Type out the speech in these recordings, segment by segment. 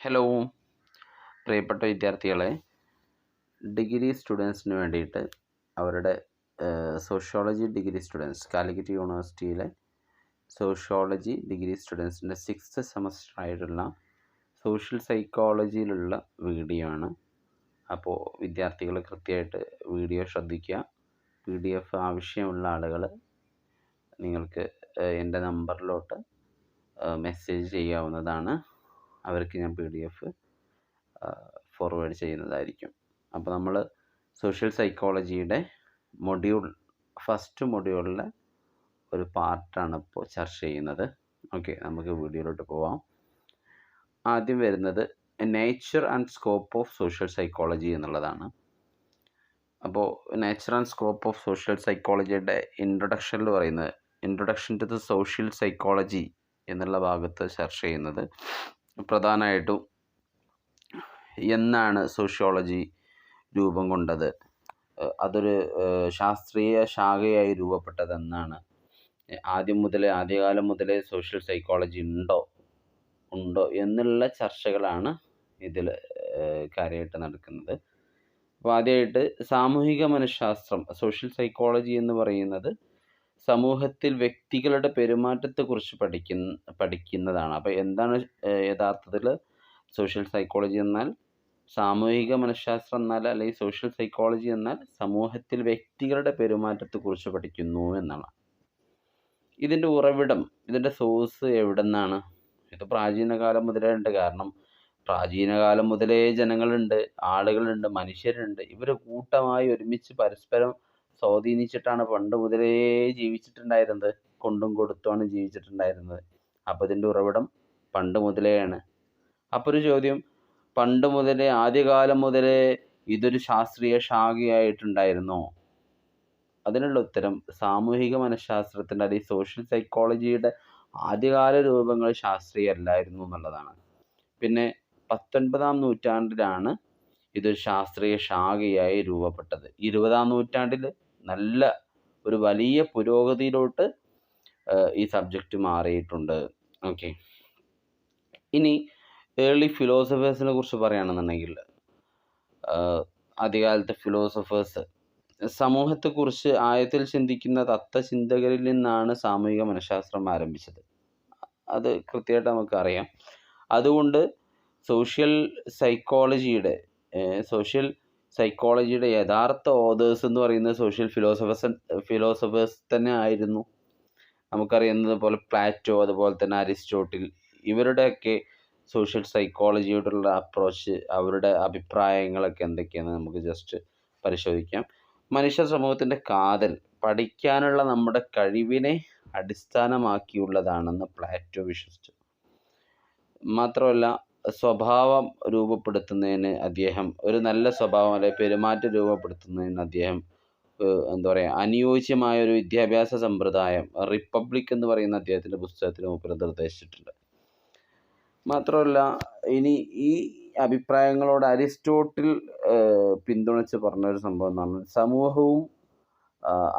Hello പ്രിയപ്പെട്ട വിദ്യാർത്ഥികളെ, degree സ്റ്റുഡൻസിന് വേണ്ടിയിട്ട് അവരുടെ സോഷ്യോളജി ഡിഗ്രി സ്റ്റുഡൻസ് കാലിക്കറ്റ് യൂണിവേഴ്സിറ്റിയിലെ സോഷ്യോളജി ഡിഗ്രി സ്റ്റുഡൻസിൻ്റെ 6th സെമസ്റ്റർ ആയിട്ടുള്ള സോഷ്യൽ സൈക്കോളജിയിലുള്ള വീഡിയോ ആണ്. അപ്പോൾ വിദ്യാർത്ഥികൾ കൃത്യമായിട്ട് വീഡിയോ ശ്രദ്ധിക്കുക. PDF ആവശ്യമുള്ള ആളുകൾ നിങ്ങൾക്ക് എൻ്റെ നമ്പറിലോട്ട് മെസ്സേജ് ചെയ്യാവുന്നതാണ്. അവർക്ക് ഞാൻ PDF ഫോർവേഡ് ചെയ്യുന്നതായിരിക്കും. അപ്പോൾ നമ്മൾ സോഷ്യൽ സൈക്കോളജിയുടെ ഫസ്റ്റ് മൊഡ്യൂളിലെ ഒരു പാർട്ടാണ് ഇപ്പോൾ ചർച്ച ചെയ്യുന്നത്. ഓക്കെ, നമുക്ക് വീഡിയോയിലോട്ട് പോവാം. ആദ്യം വരുന്നത് nature and scope of social psychology എന്നുള്ളതാണ്. അപ്പോൾ nature and scope of social സൈക്കോളജിയുടെ ഇൻട്രൊഡക്ഷനിൽ പറയുന്നത് introduction to the social psychology എന്നുള്ള ഭാഗത്ത് ചർച്ച ചെയ്യുന്നത് പ്രധാനമായിട്ടും എന്നാണ് സോഷ്യോളജി രൂപം കൊണ്ടത്, അതൊരു ശാസ്ത്രീയ ശാഖയായി രൂപപ്പെട്ടതെന്നാണ്, ആദ്യകാലം മുതലേ സോഷ്യൽ സൈക്കോളജി ഉണ്ടോ എന്നുള്ള ചർച്ചകളാണ് ഇതിൽ കാര്യമായിട്ട് നടക്കുന്നത്. അപ്പോൾ ആദ്യമായിട്ട് സാമൂഹിക മനഃശാസ്ത്രം, സോഷ്യൽ സൈക്കോളജി എന്ന് പറയുന്നത് സമൂഹത്തിൽ വ്യക്തികളുടെ പെരുമാറ്റത്തെക്കുറിച്ച് പഠിക്കുന്നതാണ്. അപ്പോൾ എന്താണ് യഥാർത്ഥത്തിൽ സോഷ്യൽ സൈക്കോളജി എന്നാൽ? സാമൂഹിക മനഃശാസ്ത്രം എന്നാൽ, അല്ലെങ്കിൽ സോഷ്യൽ സൈക്കോളജി എന്നാൽ സമൂഹത്തിൽ വ്യക്തികളുടെ പെരുമാറ്റത്തെക്കുറിച്ച് പഠിക്കുന്നു എന്നാണ്. ഇതിൻ്റെ ഉറവിടം, ഇതിൻ്റെ സോഴ്സ് എവിടെ നിന്നാണ്? ഇത് പ്രാചീന കാലം മുതലേ ഉണ്ട്. കാരണം പ്രാചീന കാലം മുതലേ ജനങ്ങളുണ്ട്, ആളുകളുണ്ട്, മനുഷ്യരുണ്ട്. ഇവർ കൂട്ടമായി ഒരുമിച്ച് പരസ്പരം സ്വാധീനിച്ചിട്ടാണ് പണ്ട് മുതലേ ജീവിച്ചിട്ടുണ്ടായിരുന്നത്. കൊണ്ടും കൊടുത്തുമാണ് ജീവിച്ചിട്ടുണ്ടായിരുന്നത്. അപ്പോൾ ഇതിൻ്റെ ഉറവിടം പണ്ട് മുതലെയാണ്. അപ്പോൾ ഒരു ചോദ്യം, പണ്ട് മുതലേ, ആദ്യകാലം മുതലേ ഇതൊരു ശാസ്ത്രീയ ശാഖയായിട്ടുണ്ടായിരുന്നോ? അതിനുള്ള ഉത്തരം സാമൂഹിക മനഃശാസ്ത്രത്തിൻ്റെ, അല്ലെങ്കിൽ സോഷ്യൽ സൈക്കോളജിയുടെ ആദ്യകാല രൂപങ്ങൾ ശാസ്ത്രീയമല്ലായിരുന്നു എന്നുള്ളതാണ്. പിന്നെ 19ാം നൂറ്റാണ്ടിലാണ് ഇതൊരു ശാസ്ത്രീയ ശാഖയായി രൂപപ്പെട്ടത്. 20ാം നൂറ്റാണ്ടിൽ നല്ല ഒരു വലിയ പുരോഗതിയിലോട്ട് ഈ സബ്ജക്റ്റ് മാറിയിട്ടുണ്ട്. ഓക്കെ, ഇനി ഏർലി ഫിലോസഫേഴ്സിനെ കുറിച്ച് പറയുകയാണെന്നുണ്ടെങ്കിൽ, ആദ്യകാലത്തെ ഫിലോസഫേഴ്സ് സമൂഹത്തെക്കുറിച്ച് ആഴത്തിൽ ചിന്തിക്കുന്ന തത്വചിന്തകരിൽ നിന്നാണ് സാമൂഹിക മനഃശാസ്ത്രം ആരംഭിച്ചത്. അത് കൃത്യമായിട്ട് നമുക്കറിയാം. അതുകൊണ്ട് സോഷ്യൽ സൈക്കോളജിയുടെ യഥാർത്ഥ ഓതേഴ്സ് എന്ന് പറയുന്നത് സോഷ്യൽ ഫിലോസഫേഴ്സ് തന്നെ ആയിരുന്നു. നമുക്കറിയുന്നത് പോലെ പ്ലാറ്റോ, അതുപോലെ തന്നെ അരിസ്റ്റോട്ടിൽ, ഇവരുടെയൊക്കെ സോഷ്യൽ സൈക്കോളജിയോടുള്ള അപ്രോച്ച്, അവരുടെ അഭിപ്രായങ്ങളൊക്കെ എന്തൊക്കെയാണെന്ന് നമുക്ക് ജസ്റ്റ് പരിശോധിക്കാം. മനുഷ്യ സമൂഹത്തിൻ്റെ കാതൽ പഠിക്കാനുള്ള നമ്മുടെ കഴിവിനെ അടിസ്ഥാനമാക്കിയുള്ളതാണെന്ന് പ്ലാറ്റോ വിശ്വസിച്ചു. മാത്രമല്ല, സ്വഭാവം രൂപപ്പെടുത്തുന്നതിന് അദ്ദേഹം, ഒരു നല്ല സ്വഭാവം അല്ലെങ്കിൽ പെരുമാറ്റം രൂപപ്പെടുത്തുന്നതിന് അദ്ദേഹം അനുയോജ്യമായ ഒരു വിദ്യാഭ്യാസ സമ്പ്രദായം, റിപ്പബ്ലിക് എന്ന് പറയുന്ന അദ്ദേഹത്തിൻ്റെ പുസ്തകത്തിൽ മൂപ്പര് നിർദ്ദേശിച്ചിട്ടുണ്ട്. മാത്രമല്ല, ഇനി ഈ അഭിപ്രായങ്ങളോട് അരിസ്റ്റോട്ടിൽ പിന്തുണച്ച് പറഞ്ഞൊരു സംഭവം എന്നാണ്, സമൂഹവും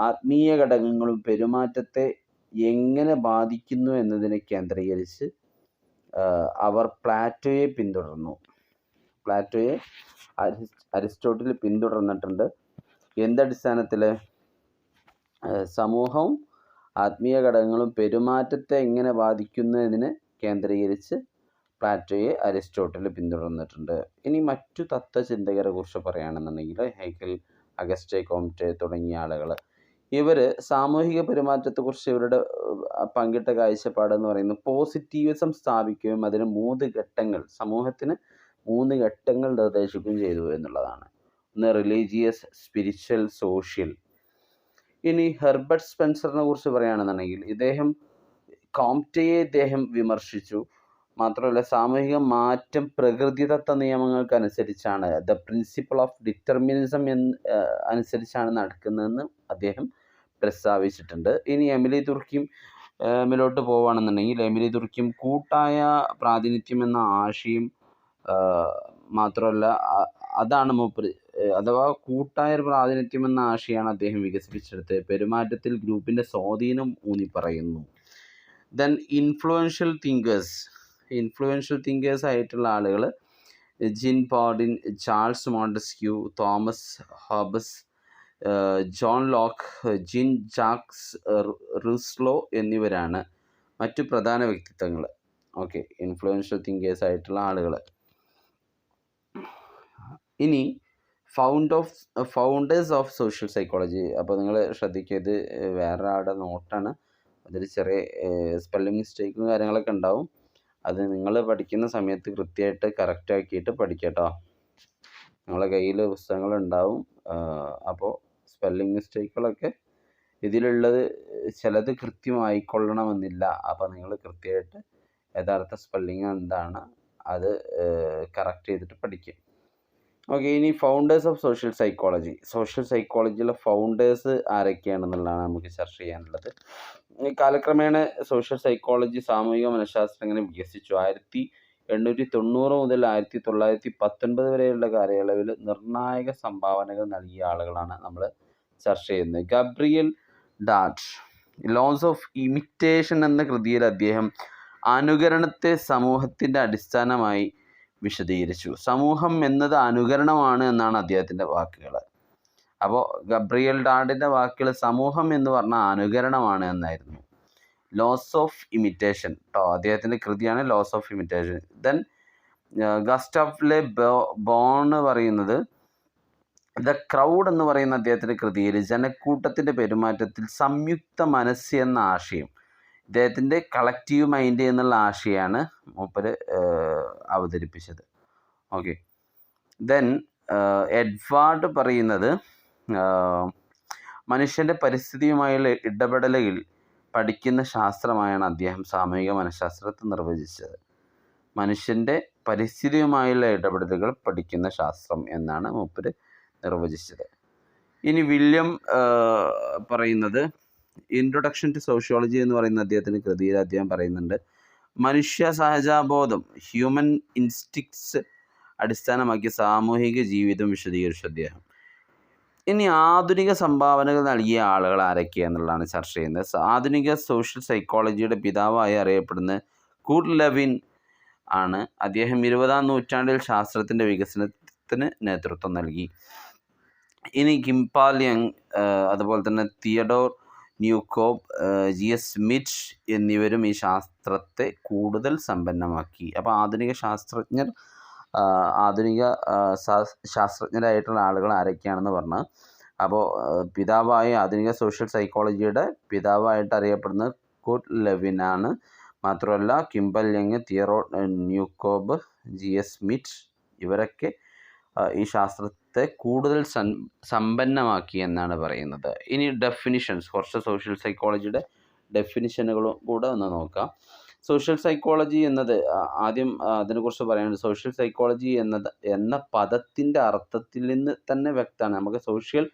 ആത്മീയ ഘടകങ്ങളും പെരുമാറ്റത്തെ എങ്ങനെ ബാധിക്കുന്നു എന്നതിനെ കേന്ദ്രീകരിച്ച് അവർ പ്ലാറ്റോയെ പിന്തുടർന്നു. പ്ലാറ്റോയെ അരിസ്റ്റോട്ടിൽ പിന്തുടർന്നിട്ടുണ്ട്. എന്തടിസ്ഥാനത്തിൽ? സമൂഹവും ആത്മീയ ഘടകങ്ങളും പെരുമാറ്റത്തെ എങ്ങനെ ബാധിക്കുന്നു എന്നതിനെ കേന്ദ്രീകരിച്ച് പ്ലാറ്റോയെ അരിസ്റ്റോട്ടിൽ പിന്തുടർന്നിട്ടുണ്ട്. ഇനി മറ്റു തത്വചിന്തകരെ കുറിച്ച് പറയുകയാണെന്നുണ്ടെങ്കിൽ, ഹെഗൽ, അഗസ്റ്റേ കോംറ്റെ തുടങ്ങിയ ആളുകൾ, ഇവർ സാമൂഹിക പെരുമാറ്റത്തെക്കുറിച്ച് ഇവരുടെ പങ്കിട്ട കാഴ്ചപ്പാട് എന്ന് പറയുന്നത് പോസിറ്റിവിസം സ്ഥാപിക്കുകയും അതിന് സമൂഹത്തിന് 3 ഘട്ടങ്ങൾ നിർദ്ദേശിക്കുകയും ചെയ്തു എന്നുള്ളതാണ്. ഒന്ന് റിലീജിയസ്, സ്പിരിച്വൽ, സോഷ്യൽ. ഇനി ഹെർബർട്ട് സ്പെൻസറിനെ കുറിച്ച് പറയുകയാണെന്നുണ്ടെങ്കിൽ, കോംറ്റയെ വിമർശിച്ചു. മാത്രമല്ല, സാമൂഹിക മാറ്റം പ്രകൃതിദത്ത നിയമങ്ങൾക്കനുസരിച്ചാണ്, ദ പ്രിൻസിപ്പിൾ ഓഫ് ഡിറ്റർമിനിസം അനുസരിച്ചാണ് നടക്കുന്നതെന്ന് അദ്ദേഹം പ്രസ്താവിച്ചിട്ടുണ്ട്. ഇനി എമിലി ദുർക്കിമിലോട്ട് പോവുകയാണെന്നുണ്ടെങ്കിൽ, എമിലി ദുർക്കിം കൂട്ടായ പ്രാതിനിധ്യം എന്ന ആശയം, മാത്രമല്ല അതാണ് അഥവാ കൂട്ടായ പ്രാതിനിധ്യം എന്ന ആശയമാണ് അദ്ദേഹം വികസിപ്പിച്ചെടുത്തത്. പെരുമാറ്റത്തിൽ ഗ്രൂപ്പിൻ്റെ സ്വാധീനം ഊന്നി പറയുന്നു. Then influential thinkers, influential thinkers ആയിട്ടുള്ള ആളുകൾ Jean Bodin, Charles Montesquieu, Thomas Hobbes, John Locke, Jean Jacques Rousseau എന്നിവരാണ് മറ്റു പ്രധാന വ്യക്തിത്വങ്ങൾ. ഓക്കെ, ഇൻഫ്ലുവൻഷ്യൽ തിങ്കേഴ്സ് ആയിട്ടുള്ള ആളുകൾ. ഇനി ഫൗണ്ടേഴ്സ് ഓഫ് സോഷ്യൽ സൈക്കോളജി. അപ്പോൾ നിങ്ങൾ ശ്രദ്ധിക്കുക, ഇത് വേറൊരാളുടെ നോട്ടാണ്, അതിൽ ചെറിയ സ്പെല്ലിംഗ് മിസ്റ്റേക്കും കാര്യങ്ങളൊക്കെ ഉണ്ടാവും. അത് നിങ്ങൾ പഠിക്കുന്ന സമയത്ത് കൃത്യമായിട്ട് കറക്റ്റ് ആക്കിയിട്ട് പഠിക്കട്ടോ. നിങ്ങളെ കയ്യിൽ പുസ്തകങ്ങളുണ്ടാവും. അപ്പോൾ സ്പെല്ലിംഗ് മിസ്റ്റേക്കുകളൊക്കെ ഇതിലുള്ളത് ചിലത് കൃത്യമായിക്കൊള്ളണമെന്നില്ല. അപ്പോൾ നിങ്ങൾ കൃത്യമായിട്ട് യഥാർത്ഥ സ്പെല്ലിങ് എന്താണ് അത് കറക്റ്റ് ചെയ്തിട്ട് പഠിക്കുക. ഓക്കെ, ഇനി founders of social psychology. Social സൈക്കോളജിയിലെ ഫൗണ്ടേഴ്സ് ആരൊക്കെയാണെന്നുള്ളതാണ് നമുക്ക് ചർച്ച ചെയ്യാനുള്ളത്. കാലക്രമേണ സോഷ്യൽ സൈക്കോളജി സാമൂഹിക മനഃശാസ്ത്രം ഇങ്ങനെ വികസിച്ചു. 1890 മുതൽ 1919 വരെയുള്ള കാലയളവിൽ നിർണായക സംഭാവനകൾ നൽകിയ ആളുകളാണ് നമ്മൾ ചർച്ച ചെയ്യുന്നത്. ഗബ്രിയൽ ഡാഡ് ലോസ് ഓഫ് ഇമിറ്റേഷൻ എന്ന കൃതിയിൽ അദ്ദേഹം അനുകരണത്തെ സമൂഹത്തിൻ്റെ അടിസ്ഥാനമായി വിശദീകരിച്ചു. സമൂഹം എന്നത് അനുകരണമാണ് എന്നാണ് അദ്ദേഹത്തിൻ്റെ വാക്കുകൾ. അപ്പോൾ ഗബ്രിയൽ ഡാഡിൻ്റെ വാക്കുകൾ സമൂഹം എന്ന് പറഞ്ഞാൽ അനുകരണമാണ് എന്നായിരുന്നു. ലോസ് ഓഫ് ഇമിറ്റേഷൻ കേട്ടോ, അദ്ദേഹത്തിൻ്റെ കൃതിയാണ് ലോസ് ഓഫ് ഇമിറ്റേഷൻ. ദെൻ ഗസ്റ്റവ് ലെ ബോൺ പറയുന്നത് ദ ക്രൗഡ് എന്ന് പറയുന്ന അദ്ദേഹത്തിൻ്റെ കൃതിയിൽ ജനക്കൂട്ടത്തിൻ്റെ പെരുമാറ്റത്തിൽ സംയുക്ത മനസ്സ് എന്ന ആശയം, ഇദ്ദേഹത്തിൻ്റെ കളക്റ്റീവ് മൈൻഡ് എന്നുള്ള ആശയമാണ് മൂപ്പര് അവതരിപ്പിച്ചത്. ഓക്കെ, ദെൻ എഡ്വാർഡ് പറയുന്നത് മനുഷ്യൻ്റെ പരിസ്ഥിതിയുമായുള്ള ഇടപെടലുകൾ പഠിക്കുന്ന ശാസ്ത്രമായാണ് അദ്ദേഹം സാമൂഹിക മനഃശാസ്ത്രത്തെ നിർവചിച്ചത്. മനുഷ്യൻ്റെ പരിസ്ഥിതിയുമായുള്ള ഇടപെടലുകൾ പഠിക്കുന്ന ശാസ്ത്രം എന്നാണ് മൂപ്പര് നിർവചിച്ചത്. ഇനി വില്യം പറയുന്നത് ഇൻട്രൊഡക്ഷൻ ടു സോഷ്യോളജി എന്ന് പറയുന്ന അദ്ദേഹത്തിൻ്റെ കൃതിയിൽ അദ്ദേഹം പറയുന്നുണ്ട്, മനുഷ്യ സഹജാബോധം ഹ്യൂമൻ ഇൻസ്റ്റിക്ട്സ് അടിസ്ഥാനമാക്കി സാമൂഹിക ജീവിതം വിശദീകരിച്ചു അദ്ദേഹം. ഇനി ആധുനിക സംഭാവനകൾ നൽകിയ ആളുകൾ ആരൊക്കെയാണെന്നുള്ളതാണ് ചർച്ച ചെയ്യുന്നത്. ആധുനിക സോഷ്യൽ സൈക്കോളജിയുടെ പിതാവായി അറിയപ്പെടുന്ന കൂർട്ട് ലെവിൻ ആണ്. അദ്ദേഹം 20-ാം നൂറ്റാണ്ടിൽ ശാസ്ത്രത്തിൻ്റെ വികസനത്തിന് നേതൃത്വം നൽകി. ഇനി ഗിംപാൽ യങ്, അതുപോലെ തന്നെ തിയഡോർ ന്യൂകോബ്, GS സ്മിത്ത് എന്നിവരും ഈ ശാസ്ത്രത്തെ കൂടുതൽ സമ്പന്നമാക്കി. അപ്പോൾ ആധുനിക ശാസ്ത്രജ്ഞരായിട്ടുള്ള ആളുകൾ ആരൊക്കെയാണെന്ന് പറഞ്ഞാൽ, അപ്പോൾ പിതാവായ ആധുനിക സോഷ്യൽ സൈക്കോളജിയുടെ പിതാവായിട്ട് അറിയപ്പെടുന്നത് കൂർട്ട് ലെവിനാണ്. മാത്രമല്ല Kimball Young, Theodore Newcomb, GS Smith ഇവരൊക്കെ ഈ ശാസ്ത്രത്തെ കൂടുതൽ സമ്പന്നമാക്കി എന്നാണ് പറയുന്നത്. ഇനി ഡെഫിനിഷൻസ്, കുറച്ച് സോഷ്യൽ സൈക്കോളജിയുടെ ഡെഫിനിഷനുകളും കൂടെ ഒന്ന് നോക്കാം. സോഷ്യൽ സൈക്കോളജി എന്നത് ആദ്യം അതിനെക്കുറിച്ച് പറയാനുണ്ട്. സോഷ്യൽ സൈക്കോളജി എന്ന പദത്തിൻ്റെ അർത്ഥത്തിൽ നിന്ന് തന്നെ വ്യക്തമാണ്. നമുക്ക് സോഷ്യൽ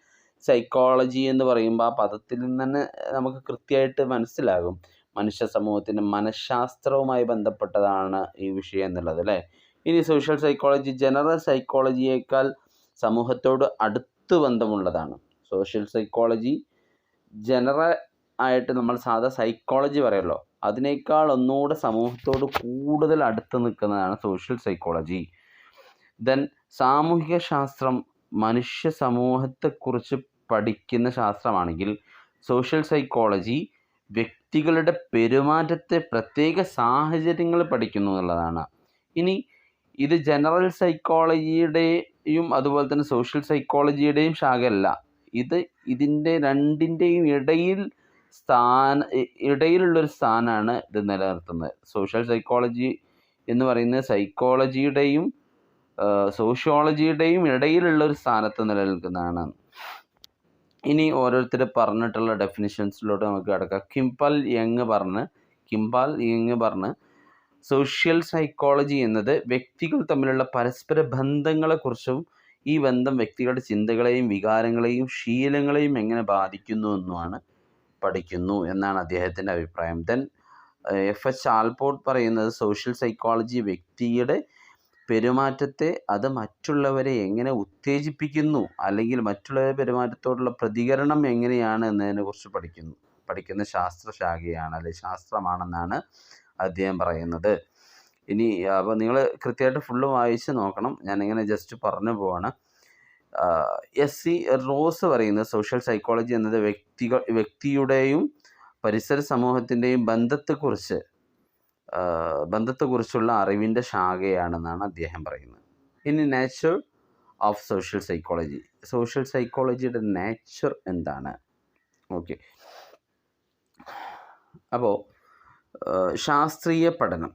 സൈക്കോളജി എന്ന് പറയുമ്പോൾ ആ പദത്തിൽ നിന്ന് തന്നെ നമുക്ക് കൃത്യമായിട്ട് മനസ്സിലാകും മനുഷ്യ സമൂഹത്തിൻ്റെ മനഃശാസ്ത്രവുമായി ബന്ധപ്പെട്ടതാണ് ഈ വിഷയം എന്നുള്ളത് അല്ലേ. ഇനി സോഷ്യൽ സൈക്കോളജി ജനറൽ സൈക്കോളജിയേക്കാൾ സമൂഹത്തോട് അടുത്ത് ബന്ധമുള്ളതാണ്. സോഷ്യൽ സൈക്കോളജി ജനറൽ ആയിട്ട് നമ്മൾ സാധാ സൈക്കോളജി പറയുമല്ലോ, അതിനേക്കാൾ ഒന്നുകൂടെ സമൂഹത്തോട് കൂടുതൽ അടുത്ത് നിൽക്കുന്നതാണ് സോഷ്യൽ സൈക്കോളജി. ദെൻ സാമൂഹിക ശാസ്ത്രം മനുഷ്യ സമൂഹത്തെക്കുറിച്ച് പഠിക്കുന്ന ശാസ്ത്രമാണെങ്കിൽ സോഷ്യൽ സൈക്കോളജി വ്യക്തികളുടെ പെരുമാറ്റത്തെ പ്രത്യേക സാഹചര്യങ്ങൾ പഠിക്കുന്നു എന്നുള്ളതാണ്. ഇനി ഇത് ജനറൽ സൈക്കോളജിയുടെയും അതുപോലെ തന്നെ സോഷ്യൽ സൈക്കോളജിയുടെയും ശാഖയല്ല. ഇതിൻ്റെ രണ്ടിൻ്റെയും ഇടയിലുള്ളൊരു സ്ഥാനമാണ് ഇത് നിലനിർത്തുന്നത്. സോഷ്യൽ സൈക്കോളജി എന്ന് പറയുന്നത് സൈക്കോളജിയുടെയും സോഷ്യോളജിയുടെയും ഇടയിലുള്ളൊരു സ്ഥാനത്ത് നിലനിൽക്കുന്നതാണ്. ഇനി ഓരോരുത്തർ പറഞ്ഞിട്ടുള്ള ഡെഫിനിഷൻസിലോട്ട് നമുക്ക് കിടക്കാം. കിംബാൽ യങ് പറഞ്ഞ് സോഷ്യൽ സൈക്കോളജി എന്നത് വ്യക്തികൾ തമ്മിലുള്ള പരസ്പര ബന്ധങ്ങളെക്കുറിച്ചും ഈ ബന്ധം വ്യക്തികളുടെ ചിന്തകളെയും വികാരങ്ങളെയും ശീലങ്ങളെയും എങ്ങനെ ബാധിക്കുന്നു എന്നുമാണ് പഠിക്കുന്നു എന്നാണ് അദ്ദേഹത്തിൻ്റെ അഭിപ്രായം. ദെൻ FH ആൽപോർട്ട് പറയുന്നത് സോഷ്യൽ സൈക്കോളജി വ്യക്തിയുടെ പെരുമാറ്റത്തെ അത് മറ്റുള്ളവരെ എങ്ങനെ ഉത്തേജിപ്പിക്കുന്നു അല്ലെങ്കിൽ മറ്റുള്ളവരുടെ പെരുമാറ്റത്തോടുള്ള പ്രതികരണം എങ്ങനെയാണ് എന്നതിനെക്കുറിച്ച് പഠിക്കുന്ന ശാസ്ത്രശാഖയാണ് അല്ലെങ്കിൽ ശാസ്ത്രമാണെന്നാണ് അദ്ദേഹം പറയുന്നത്. ഇനി അപ്പോൾ നിങ്ങൾ കൃത്യമായിട്ട് ഫുള്ള് വായിച്ച് നോക്കണം. ഞാനിങ്ങനെ ജസ്റ്റ് പറഞ്ഞു പോവാണ്. എസ്.സി. റോസ് പറയുന്നത് സോഷ്യൽ സൈക്കോളജി എന്നത് വ്യക്തിയുടെയും പരിസര സമൂഹത്തിൻ്റെയും ബന്ധത്തെക്കുറിച്ചുള്ള അറിവിൻ്റെ ശാഖയാണെന്നാണ് അദ്ദേഹം പറയുന്നത്. ഇനി nature of social psychology. Social സൈക്കോളജിയുടെ നേച്ചർ എന്താണ്? ഓക്കെ, അപ്പോൾ ശാസ്ത്രീയ പഠനം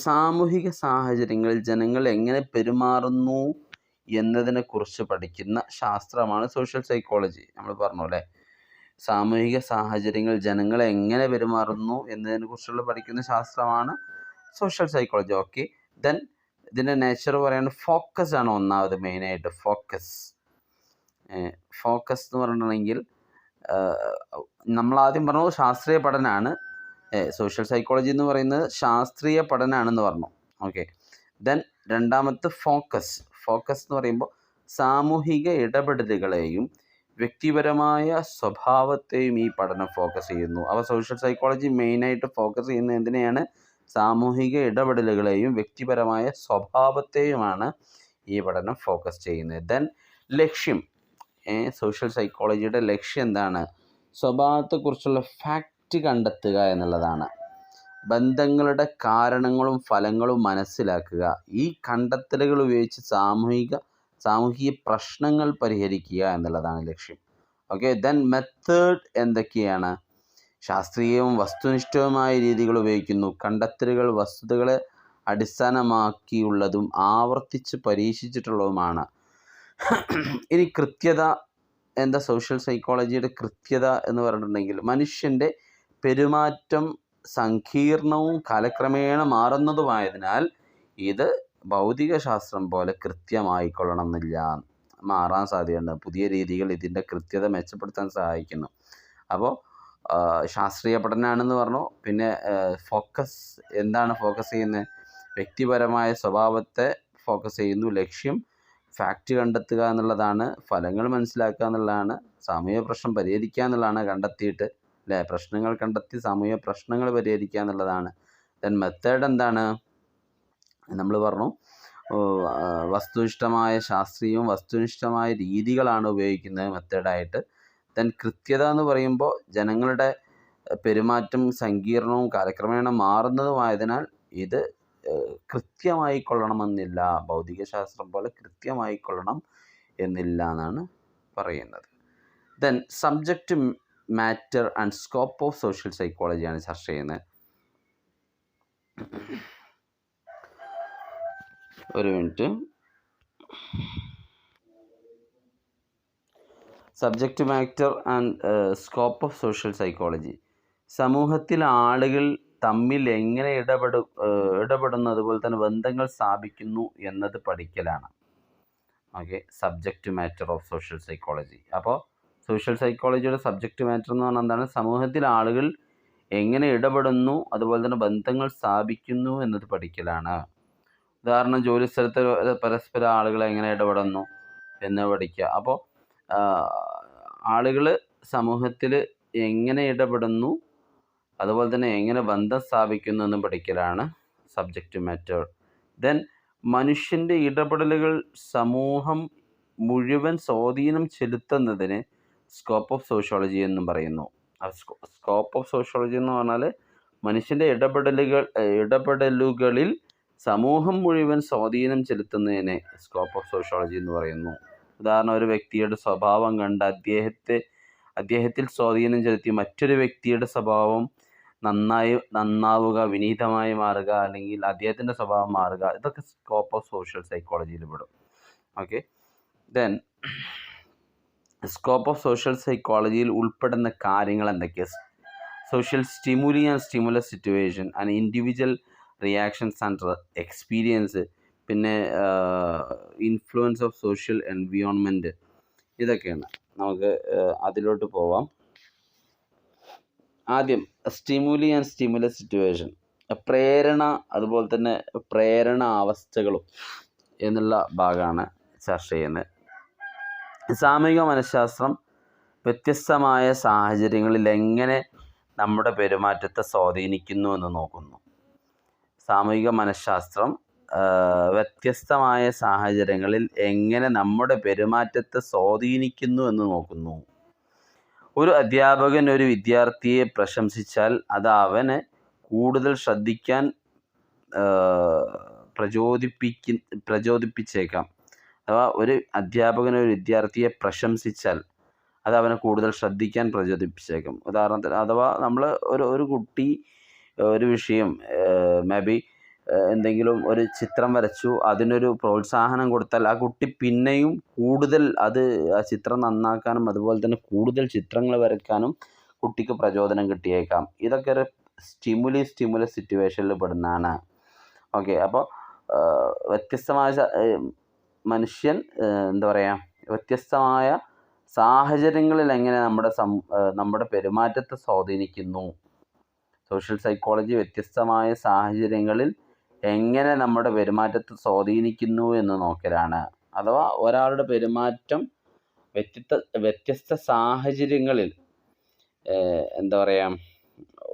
സാമൂഹിക സാഹചര്യങ്ങളിൽ ജനങ്ങൾ എങ്ങനെ പെരുമാറുന്നു എന്നതിനെക്കുറിച്ച് പഠിക്കുന്ന ശാസ്ത്രമാണ് സോഷ്യൽ സൈക്കോളജി. നമ്മൾ പറഞ്ഞു അല്ലേ, സാമൂഹിക സാഹചര്യങ്ങളിൽ ജനങ്ങൾ എങ്ങനെ പെരുമാറുന്നു എന്നതിനെക്കുറിച്ചുള്ള പഠിക്കുന്ന ശാസ്ത്രമാണ് സോഷ്യൽ സൈക്കോളജി. ഓക്കെ, ദെൻ ഇതിൻ്റെ നേച്ചർ പറയുന്നത് ഫോക്കസ് ആണ് ഒന്നാമത് മെയിനായിട്ട്. ഫോക്കസ് എന്ന് പറഞ്ഞിട്ടുണ്ടെങ്കിൽ നമ്മളാദ്യം പറഞ്ഞത് ശാസ്ത്രീയ പഠനമാണ്. സോഷ്യൽ സൈക്കോളജി എന്ന് പറയുന്നത് ശാസ്ത്രീയ പഠനമാണെന്ന് പറഞ്ഞു. ഓക്കെ, ദെൻ രണ്ടാമത്തെ ഫോക്കസ് എന്ന് പറയുമ്പോൾ സാമൂഹിക ഇടപെടലുകളെയും വ്യക്തിപരമായ സ്വഭാവത്തെയും ഈ പഠനം ഫോക്കസ് ചെയ്യുന്നു. അപ്പോൾ സോഷ്യൽ സൈക്കോളജി മെയിനായിട്ട് ഫോക്കസ് ചെയ്യുന്നത് എന്തിനെയാണ്? സാമൂഹിക ഇടപെടലുകളെയും വ്യക്തിപരമായ സ്വഭാവത്തെയുമാണ് ഈ പഠനം ഫോക്കസ് ചെയ്യുന്നത്. ദെൻ ലക്ഷ്യം, സോഷ്യൽ സൈക്കോളജിയുടെ ലക്ഷ്യം എന്താണ്? സ്വഭാവത്തെക്കുറിച്ചുള്ള ഫാക്റ്റ് കണ്ടെത്തുക എന്നുള്ളതാണ്. ബന്ധങ്ങളുടെ കാരണങ്ങളും ഫലങ്ങളും മനസ്സിലാക്കുക. ഈ കണ്ടെത്തലുകൾ ഉപയോഗിച്ച് സാമൂഹിക പ്രശ്നങ്ങൾ പരിഹരിക്കുക എന്നുള്ളതാണ് ലക്ഷ്യം. ഓക്കെ, ദെൻ മെത്തേഡ് എന്തൊക്കെയാണ്? ശാസ്ത്രീയവും വസ്തുനിഷ്ഠവുമായ രീതികൾ ഉപയോഗിക്കുന്നു. കണ്ടെത്തലുകൾ വസ്തുതകളെ അടിസ്ഥാനമാക്കിയുള്ളതും ആവർത്തിച്ച് പരീക്ഷിച്ചിട്ടുള്ളതുമാണ്. ഇനി കൃത്യത എന്താ? സോഷ്യൽ സൈക്കോളജിയുടെ കൃത്യത എന്ന് പറഞ്ഞിട്ടുണ്ടെങ്കിൽ മനുഷ്യൻ്റെ പെരുമാറ്റം സങ്കീർണവും കാലക്രമേണ മാറുന്നതുമായതിനാൽ ഇത് ഭൗതികശാസ്ത്രം പോലെ കൃത്യമായിക്കൊള്ളണം എന്നില്ല, മാറാൻ സാധ്യതയുണ്ട്. പുതിയ രീതികൾ ഇതിൻ്റെ കൃത്യത മെച്ചപ്പെടുത്താൻ സഹായിക്കുന്നു. അപ്പോൾ ശാസ്ത്രീയ പഠനമാണെന്ന് പറഞ്ഞു. പിന്നെ ഫോക്കസ്, എന്താണ് ഫോക്കസ് ചെയ്യുന്നത്? വ്യക്തിപരമായ സ്വഭാവത്തെ ഫോക്കസ് ചെയ്യുന്നു. ലക്ഷ്യം ഫാക്റ്റ് കണ്ടെത്തുക എന്നുള്ളതാണ്. ഫലങ്ങൾ മനസ്സിലാക്കുക എന്നുള്ളതാണ്. സാമൂഹിക പ്രശ്നം പരിഹരിക്കുക എന്നുള്ളതാണ്. കണ്ടെത്തിയിട്ട് അല്ലേ, പ്രശ്നങ്ങൾ കണ്ടെത്തി സാമൂഹിക പ്രശ്നങ്ങൾ പരിഹരിക്കുക എന്നുള്ളതാണ്. ദെൻ മെത്തേഡ് എന്താണ്? നമ്മൾ പറഞ്ഞു വസ്തുനിഷ്ഠമായ ശാസ്ത്രീയവും വസ്തുനിഷ്ഠമായ രീതികളാണ് ഉപയോഗിക്കുന്നത് മെത്തേഡായിട്ട്. ദെൻ കൃത്യത എന്ന് പറയുമ്പോൾ ജനങ്ങളുടെ പെരുമാറ്റം സങ്കീർണവും കാലക്രമേണ മാറുന്നതുമായതിനാൽ ഇത് കൃത്യമായിക്കൊള്ളണമെന്നില്ല, ഭൗതികശാസ്ത്രം പോലെ കൃത്യമായിക്കൊള്ളണം എന്നില്ല എന്നാണ് പറയുന്നത്. Then subject matter and scope of social സൈക്കോളജിയാണ് ചർച്ച ചെയ്യുന്നത്. ഒരു minute. Subject matter and scope of social psychology. സമൂഹത്തിൽ ആളുകൾ തമ്മിൽ എങ്ങനെ ഇടപെടുന്നു, അതുപോലെ തന്നെ ബന്ധങ്ങൾ സ്ഥാപിക്കുന്നു എന്നത് പഠിക്കലാണ്. Okay, subject matter of social psychology. അപ്പോൾ സോഷ്യൽ സൈക്കോളജിയുടെ സബ്ജക്റ്റ് മാറ്റർ എന്ന് പറഞ്ഞാൽ എന്താണ്? സമൂഹത്തിൽ ആളുകൾ എങ്ങനെ ഇടപെടുന്നു, അതുപോലെ തന്നെ ബന്ധങ്ങൾ സ്ഥാപിക്കുന്നു എന്നത് പഠിക്കലാണ്. ഉദാഹരണം, ജോലിസ്ഥലത്ത് പരസ്പരം ആളുകൾ എങ്ങനെ ഇടപെടുന്നു എന്ന് പഠിക്കുക. അപ്പോൾ ആളുകൾ സമൂഹത്തിൽ എങ്ങനെ ഇടപെടുന്നു, അതുപോലെ തന്നെ എങ്ങനെ ബന്ധം സ്ഥാപിക്കുന്നു എന്ന് പഠിക്കലാണ് സബ്ജക്റ്റ് മാറ്റർ. ദെൻ മനുഷ്യൻ്റെ ഇടപെടലുകൾ സമൂഹം മുഴുവൻ സ്വാധീനം ചെലുത്തുന്നതിന് സ്കോപ്പ് ഓഫ് സോഷ്യോളജി എന്നും പറയുന്നു. സ്കോപ്പ് ഓഫ് സോഷ്യോളജി എന്ന് പറഞ്ഞാൽ മനുഷ്യൻ്റെ ഇടപെടലുകളിൽ സമൂഹം മുഴുവൻ സ്വാധീനം ചെലുത്തുന്നതിനെ സ്കോപ്പ് ഓഫ് സോഷ്യോളജി എന്ന് പറയുന്നു. ഉദാഹരണം, ഒരു വ്യക്തിയുടെ സ്വഭാവം കണ്ട് അദ്ദേഹത്തിൽ സ്വാധീനം ചെലുത്തി മറ്റൊരു വ്യക്തിയുടെ സ്വഭാവം നന്നാവുക, വിനീതമായി മാറുക, അല്ലെങ്കിൽ അദ്ദേഹത്തിൻ്റെ സ്വഭാവം മാറുക, ഇതൊക്കെ സ്കോപ്പ് ഓഫ് സോഷ്യൽ സൈക്കോളജിയിൽ പെടും. Okay, then scope of social സൈക്കോളജിയിൽ ഉൾപ്പെടുന്ന കാര്യങ്ങൾ എന്തൊക്കെയാണ്? Social stimuli and stimulus situation and individual reactions and experience, പിന്നെ ഇൻഫ്ലുവൻസ് ഓഫ് സോഷ്യൽ എൻവിയോൺമെൻറ്റ്, ഇതൊക്കെയാണ്. നമുക്ക് അതിലോട്ട് പോവാം. ആദ്യം സ്റ്റിമുലി ആൻഡ് സ്റ്റിമുലസ് സിറ്റുവേഷൻ, പ്രേരണ, അതുപോലെ തന്നെ പ്രേരണ അവസ്ഥകളും എന്നുള്ള ഭാഗമാണ് ചർച്ച ചെയ്യുന്നത്. സാമൂഹിക മനഃശാസ്ത്രം വ്യത്യസ്തമായ സാഹചര്യങ്ങളിൽ എങ്ങനെ നമ്മുടെ പെരുമാറ്റത്തെ സ്വാധീനിക്കുന്നു എന്ന് നോക്കുന്നു. സാമൂഹിക മനഃശാസ്ത്രം വ്യത്യസ്തമായ സാഹചര്യങ്ങളിൽ എങ്ങനെ നമ്മുടെ പെരുമാറ്റത്തെ സ്വാധീനിക്കുന്നു എന്ന് നോക്കുന്നു. ഒരു അധ്യാപകൻ ഒരു വിദ്യാർത്ഥിയെ പ്രശംസിച്ചാൽ അത് അവനെ കൂടുതൽ ശ്രദ്ധിക്കാൻ പ്രചോദിപ്പിച്ചേക്കാം. അഥവാ ഒരു അധ്യാപകൻ ഒരു വിദ്യാർത്ഥിയെ പ്രശംസിച്ചാൽ അത് അവനെ കൂടുതൽ ശ്രദ്ധിക്കാൻ പ്രചോദിപ്പിച്ചേക്കാം. ഉദാഹരണത്തിന് അഥവാ നമ്മൾ ഒരു കുട്ടി ഒരു വിഷയം മേ ബി എന്തെങ്കിലും ഒരു ചിത്രം വരച്ചു, അതിനൊരു പ്രോത്സാഹനം കൊടുത്താൽ ആ കുട്ടി പിന്നെയും കൂടുതൽ ആ ചിത്രം നന്നാക്കാനും അതുപോലെ തന്നെ കൂടുതൽ ചിത്രങ്ങൾ വരയ്ക്കാനും കുട്ടിക്ക് പ്രചോദനം കിട്ടിയേക്കാം. ഇതൊക്കെ ഒരു സ്റ്റിമുലസ് സിറ്റുവേഷനിൽ പെടുന്നതാണ്. ഓക്കെ, അപ്പോൾ വ്യത്യസ്തമായ മനുഷ്യൻ വ്യത്യസ്തമായ സാഹചര്യങ്ങളിൽ എങ്ങനെ നമ്മുടെ പെരുമാറ്റത്തെ സ്വാധീനിക്കുന്നു. സോഷ്യൽ സൈക്കോളജി വ്യത്യസ്തമായ സാഹചര്യങ്ങളിൽ എങ്ങനെ നമ്മുടെ പെരുമാറ്റത്തെ സ്വാധീനിക്കുന്നു എന്ന് നോക്കലാണ്. അഥവാ ഒരാളുടെ പെരുമാറ്റം വ്യത്യസ്ത സാഹചര്യങ്ങളിൽ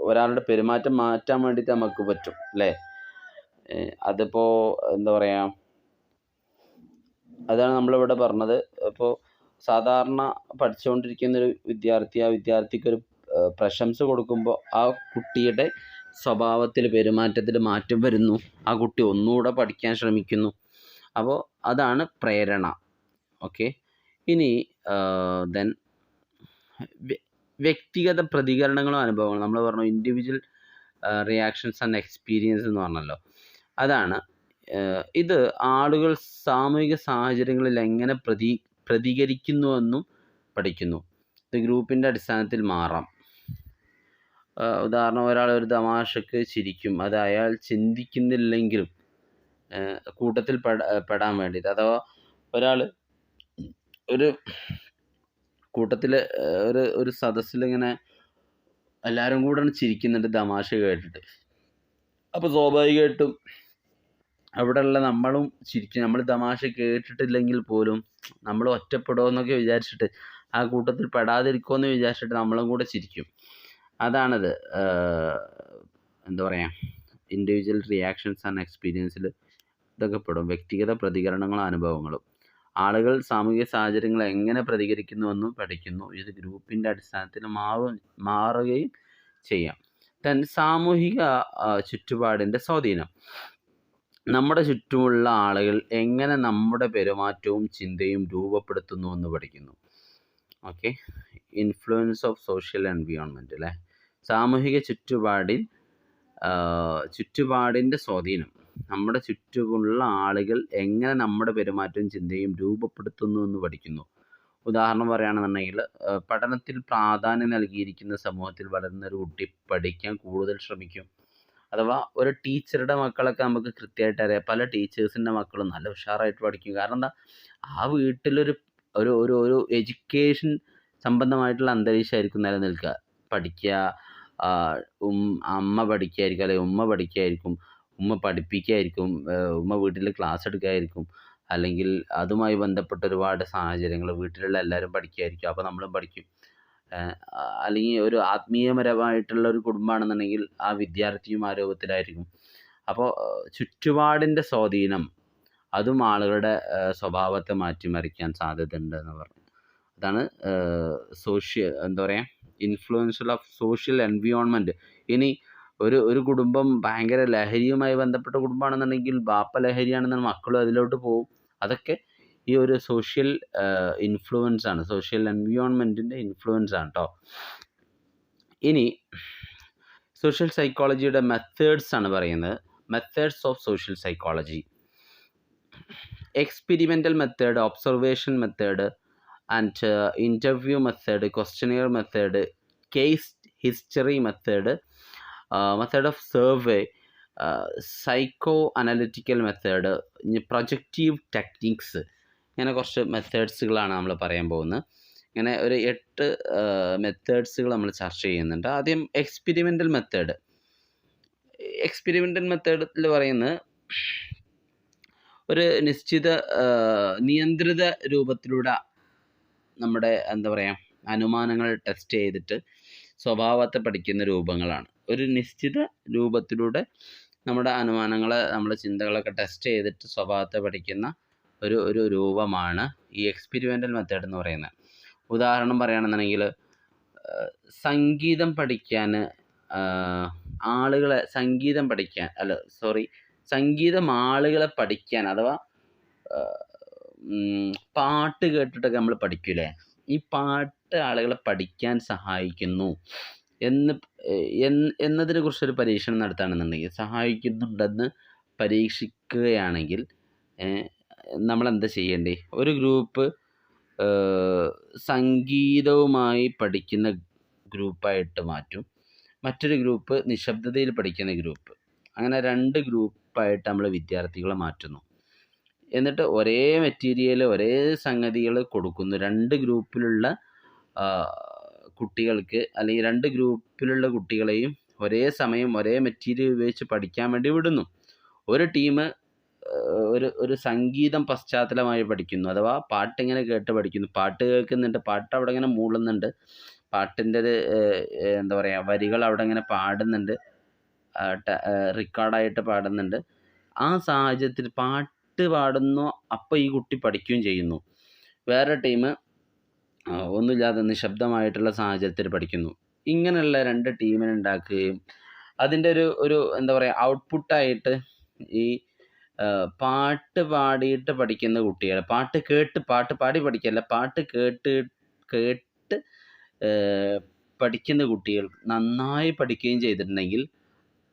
ഒരാളുടെ പെരുമാറ്റം മാറ്റാൻ വേണ്ടിയിട്ട് നമുക്ക് പറ്റും അല്ലേ. അതിപ്പോൾ അതാണ് നമ്മളിവിടെ പറഞ്ഞത്. ഇപ്പോൾ സാധാരണ പഠിച്ചുകൊണ്ടിരിക്കുന്നൊരു വിദ്യാർത്ഥി, ആ വിദ്യാർത്ഥിക്കൊരു പ്രശംസ കൊടുക്കുമ്പോൾ ആ കുട്ടിയുടെ സ്വഭാവത്തിൽ പെരുമാറ്റത്തിൽ മാറ്റം വരുന്നു. ആ കുട്ടി ഒന്നുകൂടെ പഠിക്കാൻ ശ്രമിക്കുന്നു. അപ്പോൾ അതാണ് പ്രേരണ. ഓക്കെ, ഇനി വ്യക്തിഗത പ്രതികരണങ്ങളും അനുഭവങ്ങളും നമ്മൾ പറഞ്ഞു. ഇൻഡിവിജ്വൽ റിയാക്ഷൻസ് ആൻഡ് എക്സ്പീരിയൻസ് എന്ന് പറഞ്ഞല്ലോ. അതാണ് ഇത് ആളുകൾ സാമൂഹിക സാഹചര്യങ്ങളിൽ എങ്ങനെ പ്രതികരിക്കുന്നുവെന്നും പഠിക്കുന്നു. ഇത് ഗ്രൂപ്പിൻ്റെ അടിസ്ഥാനത്തിൽ മാറാം. ഉദാഹരണം, ഒരാൾ ഒരു തമാശക്ക് ചിരിക്കും. അത് അയാൾ ചിന്തിക്കുന്നില്ലെങ്കിലും കൂട്ടത്തിൽ പെടാൻ വേണ്ടിയിട്ട്. അഥവാ ഒരാൾ ഒരു കൂട്ടത്തിൽ ഒരു സദസ്സിലിങ്ങനെ എല്ലാവരും കൂടെ ചിരിക്കുന്നുണ്ട് തമാശ കേട്ടിട്ട്. അപ്പോൾ സ്വാഭാവികമായിട്ടും അവിടെയുള്ള നമ്മളും ചിരിക്കും. നമ്മൾ തമാശ കേട്ടിട്ടില്ലെങ്കിൽ പോലും നമ്മൾ ഒറ്റപ്പെടുമെന്നൊക്കെ വിചാരിച്ചിട്ട്, ആ കൂട്ടത്തിൽ പെടാതിരിക്കുമെന്ന് വിചാരിച്ചിട്ട് നമ്മളും കൂടെ ചിരിക്കും. അതാണത് ഇൻഡിവിജ്വൽ റിയാക്ഷൻസ് ആൻഡ് എക്സ്പീരിയൻസിൽ ഇതൊക്കെ പെടും. വ്യക്തിഗത പ്രതികരണങ്ങളും അനുഭവങ്ങളും. ആളുകൾ സാമൂഹിക സാഹചര്യങ്ങൾ എങ്ങനെ പ്രതികരിക്കുന്നുവെന്നും പഠിക്കുന്നു. ഇത് ഗ്രൂപ്പിൻ്റെ അടിസ്ഥാനത്തിൽ മാറുകയും ചെയ്യാം. സാമൂഹിക ചുറ്റുപാടിൻ്റെ സ്വാധീനം. നമ്മുടെ ചുറ്റുമുള്ള ആളുകൾ എങ്ങനെ നമ്മുടെ പെരുമാറ്റവും ചിന്തയും രൂപപ്പെടുത്തുന്നുവെന്ന് പഠിക്കുന്നു. Okay, influence of social environment അല്ലേ. സാമൂഹിക ചുറ്റുപാടിൻ്റെ സ്വാധീനം. നമ്മുടെ ചുറ്റുമുള്ള ആളുകൾ എങ്ങനെ നമ്മുടെ പെരുമാറ്റവും ചിന്തയും രൂപപ്പെടുത്തുന്നു എന്ന് പഠിക്കുന്നു. ഉദാഹരണം പറയുകയാണെന്നുണ്ടെങ്കിൽ, പഠനത്തിൽ പ്രാധാന്യം നൽകിയിരിക്കുന്ന സമൂഹത്തിൽ വളരുന്ന ഒരു കുട്ടി പഠിക്കാൻ കൂടുതൽ ശ്രമിക്കും. അഥവാ ഒരു ടീച്ചറുടെ മക്കളൊക്കെ നമുക്ക് കൃത്യമായിട്ട് അറിയാം. പല ടീച്ചേഴ്സിൻ്റെ മക്കളും നല്ല ഉഷാറായിട്ട് പഠിക്കും. കാരണം എന്താ, ആ വീട്ടിലൊരു ഒരു എഡ്യൂക്കേഷൻ സംബന്ധമായിട്ടുള്ള അന്തരീക്ഷമായിരിക്കും നിലനിൽക്കുക. പഠിക്കുക, അമ്മ പഠിക്കുകയായിരിക്കും, അല്ലെങ്കിൽ ഉമ്മ പഠിക്കുകയായിരിക്കും, ഉമ്മ പഠിപ്പിക്കുകയായിരിക്കും, ഉമ്മ വീട്ടിൽ ക്ലാസ് എടുക്കുകയായിരിക്കും, അല്ലെങ്കിൽ അതുമായി ബന്ധപ്പെട്ട ഒരുപാട് സാഹചര്യങ്ങൾ വീട്ടിലുള്ള എല്ലാവരും പഠിക്കുകയായിരിക്കും. അപ്പോൾ നമ്മളും പഠിക്കും. അല്ലെങ്കിൽ ഒരു ആത്മീയപരമായിട്ടുള്ള ഒരു കുടുംബമാണെന്നുണ്ടെങ്കിൽ ആ വിദ്യാർത്ഥിയും ആ രൂപത്തിലായിരിക്കും. അപ്പോൾ ചുറ്റുപാടിൻ്റെ സ്വാധീനം അതും ആളുകളുടെ സ്വഭാവത്തെ മാറ്റിമറിക്കാൻ സാധ്യതയുണ്ട് എന്ന് പറഞ്ഞു. അതാണ് ഇൻഫ്ലുവൻഷ്യൽ ഓഫ് സോഷ്യൽ എൻവയോൺമെൻറ്റ്. ഇനി ഒരു കുടുംബം ഭയങ്കര ലഹരിയുമായി ബന്ധപ്പെട്ട കുടുംബമാണെന്നുണ്ടെങ്കിൽ ബാപ്പ ലഹരിയാണെന്നുണ്ടെങ്കിൽ മക്കളും അതിലോട്ട് പോകും. അതൊക്കെ ഈ ഒരു സോഷ്യൽ ഇൻഫ്ലുവൻസ് ആണ്, സോഷ്യൽ എൻവയോൺമെൻറ്റിൻ്റെ ഇൻഫ്ലുവൻസ് ആണ് കേട്ടോ. ഇനി സോഷ്യൽ സൈക്കോളജിയുടെ മെത്തേഡ്സ് ആണ് പറയുന്നത്. Methods of social psychology: experimental method, observation method and interview method, questionnaire method, case history method, method of survey, psycho analytical method, projective techniques. ഇങ്ങനെ കുറച്ച് മെത്തേഡ്സുകളാണ് നമ്മൾ പറയാൻ പോകുന്നത്. ഇങ്ങനെ ഒരു 8 മെത്തേഡ്സുകൾ നമ്മൾ ചർച്ച ചെയ്യുന്നുണ്ട്. ആദ്യം എക്സ്പെരിമെൻ്റൽ മെത്തേഡ്. എക്സ്പെരിമെൻ്റൽ മെത്തേഡിൽ പറയുന്നത് ഒരു നിശ്ചിത നിയന്ത്രിത രൂപത്തിലൂടെ നമ്മുടെ അനുമാനങ്ങൾ ടെസ്റ്റ് ചെയ്തിട്ട് സ്വഭാവത്തെ പഠിക്കുന്ന രൂപങ്ങളാണ്. ഒരു നിശ്ചിത രൂപത്തിലൂടെ നമ്മുടെ അനുമാനങ്ങളെ, നമ്മുടെ ചിന്തകളൊക്കെ ടെസ്റ്റ് ചെയ്തിട്ട് സ്വഭാവത്തെ പഠിക്കുന്ന ഒരു ഒരു രൂപമാണ് ഈ എക്സ്പെരിമെൻ്റൽ മെത്തേഡ് എന്ന് പറയുന്നത്. ഉദാഹരണം പറയുകയാണെന്നുണ്ടെങ്കിൽ സംഗീതം പഠിക്കാൻ സംഗീതം ആളുകളെ പഠിക്കാൻ, അഥവാ പാട്ട് കേട്ടിട്ടൊക്കെ നമ്മൾ പഠിക്കൂലേ, ഈ പാട്ട് ആളുകളെ പഠിക്കാൻ സഹായിക്കുന്നു എന്നതിനെ കുറിച്ചൊരു പരീക്ഷണം നടത്തുകയാണെന്നുണ്ടെങ്കിൽ, സഹായിക്കുന്നുണ്ടെന്ന് പരീക്ഷിക്കുകയാണെങ്കിൽ നമ്മളെന്താ ചെയ്യേണ്ടത്? ഒരു ഗ്രൂപ്പ് സംഗീതവുമായി പഠിക്കുന്ന ഗ്രൂപ്പായിട്ട് മാറ്റും, മറ്റൊരു ഗ്രൂപ്പ് നിശബ്ദതയിൽ പഠിക്കുന്ന ഗ്രൂപ്പ്. അങ്ങനെ 2 ഗ്രൂപ്പായിട്ട് നമ്മൾ വിദ്യാർത്ഥികളെ മാറ്റുന്നു. എന്നിട്ട് ഒരേ മെറ്റീരിയൽ, ഒരേ സംഗതികൾ കൊടുക്കുന്നു. 2 ഗ്രൂപ്പിലുള്ള കുട്ടികൾക്ക്, അല്ലെങ്കിൽ 2 ഗ്രൂപ്പിലുള്ള കുട്ടികളെയും ഒരേ സമയം ഒരേ മെറ്റീരിയൽ ഉപയോഗിച്ച് പഠിക്കാൻ വേണ്ടി വിടുന്നു. ഒരു ടീം ഒരു സംഗീതം പശ്ചാത്തലമായി പഠിക്കുന്നു, അഥവാ പാട്ടിങ്ങനെ കേട്ട് പഠിക്കുന്നു. പാട്ട് കേൾക്കുന്നുണ്ട്, പാട്ട് അവിടെ ഇങ്ങനെ മൂളുന്നുണ്ട്, പാട്ടിൻ്റെ ഒരു എന്താ പറയുക, വരികൾ അവിടെ ഇങ്ങനെ പാടുന്നുണ്ട്, റെക്കോർഡായിട്ട് പാടുന്നുണ്ട്. ആ സാഹചര്യത്തിൽ പാട്ട് പാടുന്നു, അപ്പോൾ ഈ കുട്ടി പഠിക്കുകയും ചെയ്യുന്നു. വേറെ ടീം ഒന്നുമില്ലാതെ നിശബ്ദമായിട്ടുള്ള സാഹചര്യത്തിൽ പഠിക്കുന്നു. ഇങ്ങനെയുള്ള 2 ടീമിനെ ഉണ്ടാക്കുകയും അതിൻ്റെ ഒരു എന്താ പറയുക, ഔട്ട്പുട്ടായിട്ട് ഈ പാട്ട് പാടിയിട്ട് പഠിക്കുന്ന കുട്ടികൾ, പാട്ട് പാടി പഠിക്കല്ല, പാട്ട് കേട്ട് പഠിക്കുന്ന കുട്ടികൾ നന്നായി പഠിക്കുകയും ചെയ്തിട്ടുണ്ടെങ്കിൽ